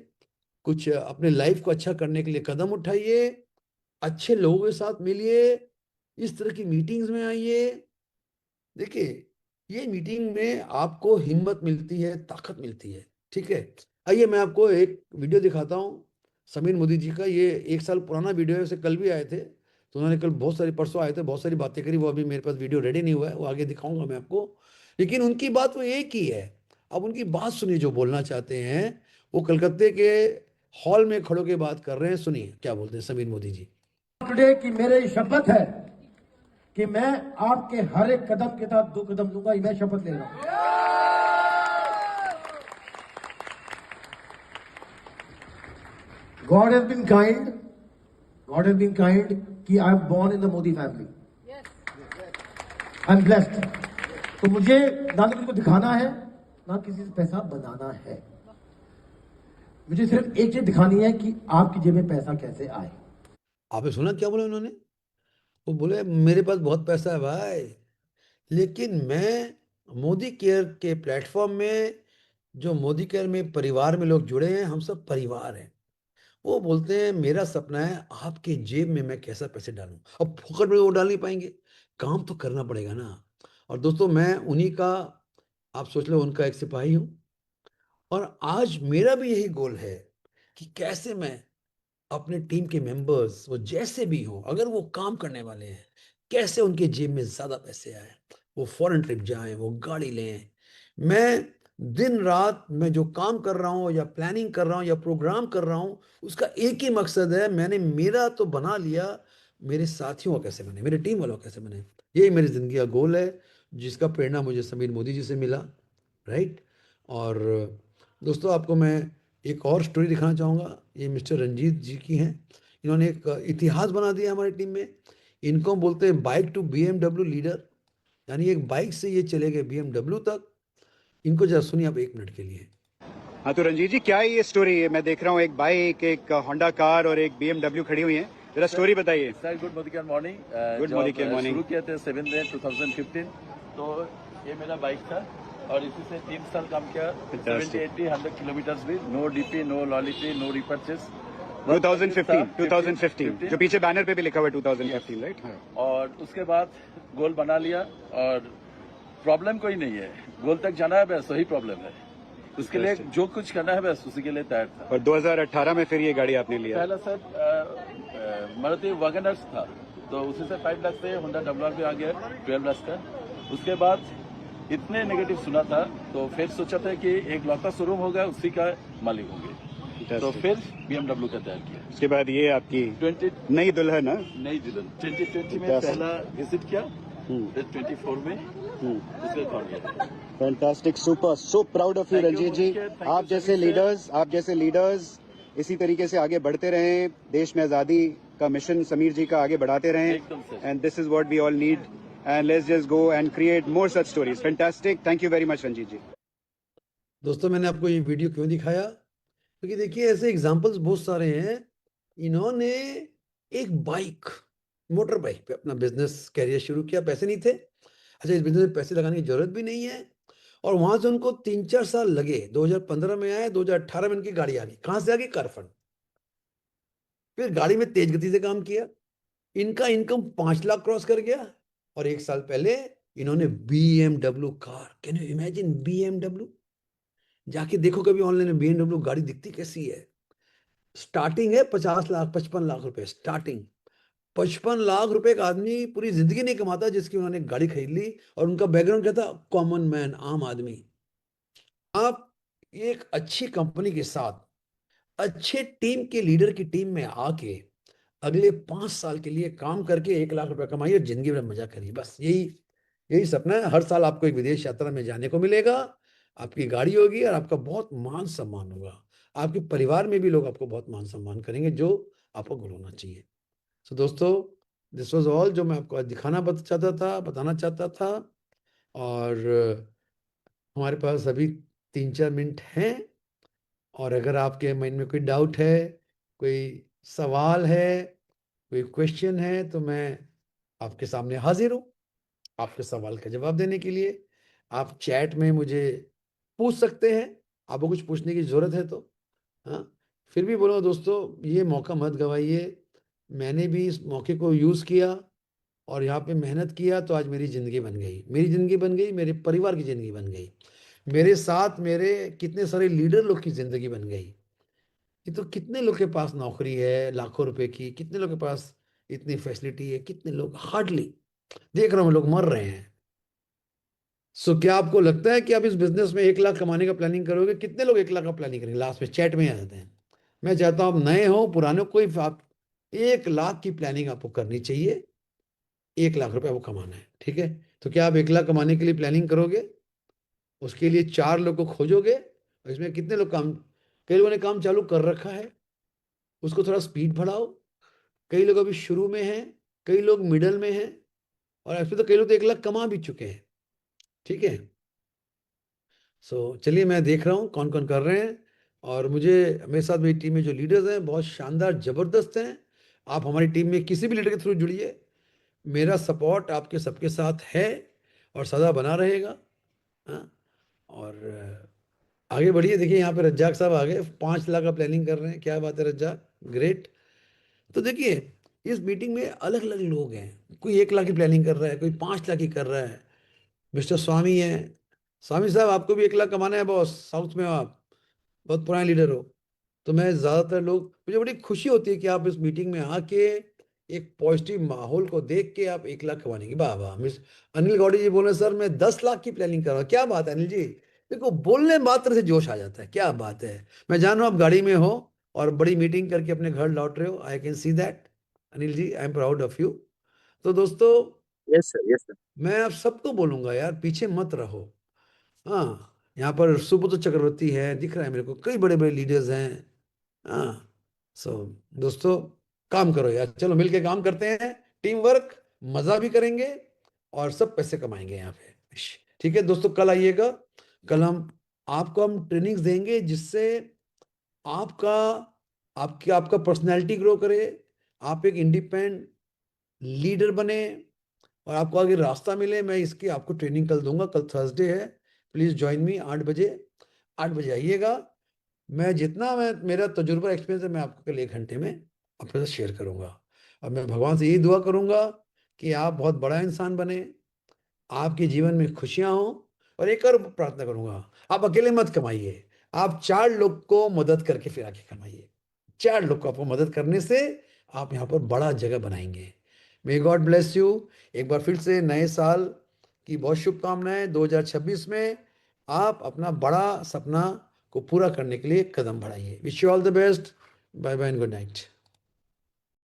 कुछ अपने लाइफ को अच्छा करने के लिए कदम उठाइए, अच्छे लोगों के साथ मिलिए, इस तरह की मीटिंग्स में आइए। देखिए, ये मीटिंग में आपको हिम्मत मिलती है, ताकत मिलती है। ठीक है, आइए मैं आपको एक वीडियो दिखाता हूँ समीर मोदी जी का। ये 1 साल पुराना वीडियो है, उसे कल भी आए थे, तो उन्होंने कल बहुत सारी, परसों आए थे, बहुत सारी बातें करी। वो अभी मेरे पास वीडियो रेडी नहीं हुआ है, वो आगे दिखाऊंगा मैं आपको। लेकिन उनकी बात वो एक ही है। अब उनकी बात सुनिए, जो बोलना चाहते हैं। वो कलकत्ते के हॉल में खड़ो के बात कर रहे हैं, सुनिए क्या बोलते हैं समीर मोदी जी। टुडे की मेरी शपथ है कि मैं आपके हर एक कदम के साथ 2 कदम लूंगा, ये मैं शपथ ले रहा हूं। God has been kind. God has been kind कि I am born in the Modi family. I am blessed. तो मुझे ना तो किसी को दिखाना है, ना किसी से पैसा बनाना है। मुझे सिर्फ एक चीज दिखानी है कि आपकी जेब में पैसा कैसे आए। आपने सुना क्या बोला उन्होंने? वो बोले मेरे पास बहुत पैसा है भाई, लेकिन मैं मोदी केयर के प्लेटफॉर्म में, जो मोदी केयर में परिवार में लोग जुड़े हैं, हम सब परिवार हैं। वो बोलते हैं मेरा सपना है आपके जेब में मैं कैसा पैसे डालूं। अब फोकट में वो डाल नहीं पाएंगे, काम तो करना पड़ेगा ना। और दोस्तों, मैं उन्हीं का, आप सोच लो, उनका एक सिपाही हूं। और आज मेरा भी यही गोल है कि कैसे मैं अपने टीम के मेंबर्स, वो जैसे भी हो, अगर वो काम करने वाले हैं, कैसे उनके जेब में ज्यादा पैसे आए, वो फॉरेन ट्रिप जाएं, वो गाड़ी लें। मैं दिन रात मैं जो काम कर रहा हूं, या प्लानिंग कर रहा हूं, या प्रोग्राम कर रहा हूं, उसका एक ही मकसद है, मैंने मेरा तो बना लिया, मेरे साथियों का कैसे बने, मेरे टीम वालों का कैसे बने। यही मेरी जिंदगी का गोल है, जिसका प्रेरणा मुझे समीर मोदी जी से मिला। राइट। और दोस्तों, आपको मैं एक और स्टोरी दिखाना चाहूँगा। ये मिस्टर रंजीत जी की हैं। इन्होंने एक इतिहास बना दिया हमारी टीम में। इनको बोलते हैं बाइक टू BMW लीडर, यानी एक बाइक से ये चले गए BMW तक। इनको जरा सुनिए आप 1 मिनट के लिए। हाँ, तो रंजीत जी, क्या है ये स्टोरी? है मैं देख रहा हूँ एक बाइक, एक होंडा कार और एक BMW खड़ी हुई है, जरा स्टोरी बताइए। Sir, good Modi care morning. Good morning, good morning. शुरू किए थे 7 मई 2015। तो ये मेरा बाइक था और इसी से 3 साल काम किया। 70, 80, 100 किलोमीटर्स भी, no DP, no loyalty, no repurchase. 2015 जो पीछे बैनर पे भी लिखा हुआ है 2015, राइट? और उसके बाद गोल बना लिया, और प्रॉब्लम कोई नहीं है, गोल तक जाना है बस, वही प्रॉब्लम है। उसके लिए जो कुछ करना है बस उसी के लिए तैयार था। और 2018 में फिर ये गाड़ी आपने लिया? पहला सर मारुति वैगनर्स था, तो उसी से 5 लाख से होंडा WR भी आ गया 12 लाख का। उसके बाद इतने नेगेटिव सुना था, तो फिर सोचा था कि एक लौता शोरूम होगा, उसी का मालिक होंगे, तो फिर BMW का तैयार किया। उसके बाद ये आपकी 20 नई दुल्हन है? नई दुल्हन 2020 में पहला विजिट किया, फिर 24 में उसके कॉल किया। Fantastic, super, so proud of you Ranjeet ji. आप जैसे लीडर्स इसी तरीके से आगे बढ़ते रहें, देश में आजादी का मिशन समीर जी का आगे बढ़ाते रहें। एकदम से। And this is what we all need, and let's just go and create more such stories. Fantastic, thank you very much Ranjeet ji. दोस्तों, मैंने आपको ये वीडियो क्यों दिखाया? क्योंकि देखिए, ऐसे एग्जाम्पल्स बहुत सारे हैं। इन्होंने एक बाइक, मोटर बाइक पे अपना बिजनेस कैरियर शुरू किया। पैसे नहीं थे, अच्छा, इस बिजनेस में पैसे लगाने की जरूरत भी नहीं है। और वहां से उनको 3-4 साल लगे। 2015 में आए, 2018 में उनकी गाड़ी आ गई। कहां से आ गई? कारफंड। फिर गाड़ी में तेज गति से काम किया, इनका इनकम 5 लाख क्रॉस कर गया। और 1 साल पहले इन्होंने BMW car, can you imagine BMW? जाके देखो कभी ऑनलाइन में BMW गाड़ी दिखती कैसी है। स्टार्टिंग है 50 लाख, 55 लाख रुपए स्टार्टिंग। 55 लाख रुपए का आदमी पूरी जिंदगी नहीं कमाता, जिसकी उन्होंने गाड़ी खरीद ली। और उनका बैकग्राउंड क्या था? कॉमन मैन, आम आदमी। आप एक अच्छी कंपनी के साथ, अच्छे टीम के लीडर की टीम में आके अगले 5 साल के लिए काम करके 1 लाख रुपए कमाइए, जिंदगी में मजा करिए। बस यही सपना है। हर साल आपको एक विदेश यात्रा में जाने को मिलेगा, आपकी गाड़ी होगी और आपका बहुत मान सम्मान होगा। आपके परिवार में भी लोग आपको बहुत मान सम्मान करेंगे, जो आपको गुण होना चाहिए। सो दोस्तों, दिस वाज ऑल जो मैं आपको आज बताना चाहता था। और हमारे पास अभी 3-4 मिनट हैं, और अगर आपके माइंड में कोई डाउट है, कोई सवाल है, कोई क्वेश्चन है, तो मैं आपके सामने हाजिर हूँ आपके सवाल का जवाब देने के लिए। आप चैट में मुझे पूछ सकते हैं, आपको कुछ पूछने की ज़रूरत है तो। हाँ, फिर भी बोलो दोस्तों, ये मौका मत गवाइए। मैंने भी इस मौके को यूज़ किया और यहाँ पे मेहनत किया, तो आज मेरी ज़िंदगी बन गई, मेरी ज़िंदगी बन गई, मेरे परिवार की ज़िंदगी बन गई, मेरे साथ मेरे कितने सारे लीडर लोग की ज़िंदगी बन गई। ये तो कितने लोग के पास नौकरी है लाखों रुपए की, कितने लोग के पास इतनी फैसिलिटी है, कितने लोग हार्डली देख रहा हूँ लोग मर रहे हैं। सो क्या आपको लगता है कि आप इस बिजनेस में 1 लाख कमाने का प्लानिंग करोगे? कितने लोग 1 लाख का प्लानिंग करेंगे? लास्ट में चैट में आ जाते हैं। मैं चाहता हूँ आप नए हो पुराने हो, कोई आप 1 लाख की प्लानिंग आपको करनी चाहिए। 1 लाख रुपए आपको कमाना है, ठीक है? तो क्या आप 1 लाख कमाने के लिए प्लानिंग करोगे? उसके लिए 4 लोग को खोजोगे, और इसमें कितने लोग काम, कई लोगों ने काम चालू कर रखा है, उसको थोड़ा स्पीड बढ़ाओ। कई लोग अभी शुरू में हैं, कई लोग मिडल में हैं, और एक्चुअली तो कई लोग तो 1 लाख कमा भी चुके हैं, ठीक है? सो चलिए, मैं देख रहा हूँ कौन कौन कर रहे हैं, और मुझे, मेरे साथ मेरी टीम में जो लीडर्स हैं बहुत शानदार ज़बरदस्त हैं। आप हमारी टीम में किसी भी लीडर के थ्रू जुड़िए, मेरा सपोर्ट आपके सबके साथ है और सदा बना रहेगा। हाँ, और आगे बढ़िए। देखिए यहाँ पे रज्जाक साहब आ गए, 5 लाख का प्लानिंग कर रहे हैं, क्या बात है रज्जाक, ग्रेट। तो देखिए, इस मीटिंग में अलग अलग लोग हैं, कोई 1 लाख की प्लानिंग कर रहा है, कोई 5 लाख की कर रहा है। मिस्टर स्वामी है, स्वामी साहब आपको भी 1 लाख कमाना है बॉस, साउथ में हो आप, बहुत पुराने लीडर हो। तो मैं ज़्यादातर लोग, मुझे बड़ी खुशी होती है कि आप इस मीटिंग में आके एक पॉजिटिव माहौल को देख के आप 1 लाख कमाने की, वाह वाह। मिस अनिल गौड़ी जी बोल रहे हैं, सर मैं 10 लाख की प्लानिंग कर रहा हूँ। क्या बात है अनिल जी, देखो बोलने मात्र से जोश आ जाता है, क्या बात है। मैं जान रहा हूँ आप गाड़ी में हो और बड़ी मीटिंग करके अपने घर लौट रहे हो, I can see that. Anil ji, I am proud of you. तो दोस्तों, यस सर, यस सर। मैं आप सबको बोलूंगा यार, पीछे मत रहो। हाँ, यहाँ पर सुब्रत चक्रवर्ती है, दिख रहा है मेरे को, कई बड़े बड़े लीडर्स हैं। हाँ, सो दोस्तों, काम करो यार, चलो मिलके काम करते हैं, टीम वर्क, मजा भी करेंगे और सब पैसे कमाएंगे यहाँ पे। ठीक है दोस्तों, कल आइएगा। कल हम ट्रेनिंग्स देंगे जिससे आपका आपका पर्सनैलिटी ग्रो करे, आप एक इंडिपेंडेंट लीडर बने और आपको आगे रास्ता मिले। मैं इसकी आपको ट्रेनिंग कल दूंगा, कल थर्सडे है। प्लीज़ ज्वाइन मी 8 बजे, 8 बजे आइएगा। मैं मेरा तजुर्बा एक्सपीरियंस है, मैं आपको कल 1 घंटे में अपने साथ शेयर करूंगा। और मैं भगवान से यही दुआ करूंगा कि आप बहुत बड़ा इंसान बने, आपके जीवन में खुशियां हो। और एक और प्रार्थना करूंगा, आप अकेले मत कमाइए, आप 4 लोग को मदद करके फिर आके कमाइए। 4 लोग को आपको मदद करने से आप यहाँ पर बड़ा जगह बनाएंगे। May God bless you. एक बार फिर से नए साल की बहुत शुभकामनाएं। 2026 में आप अपना बड़ा सपना को पूरा करने के लिए कदम बढ़ाइए। Wish you all the best. Bye bye and good night.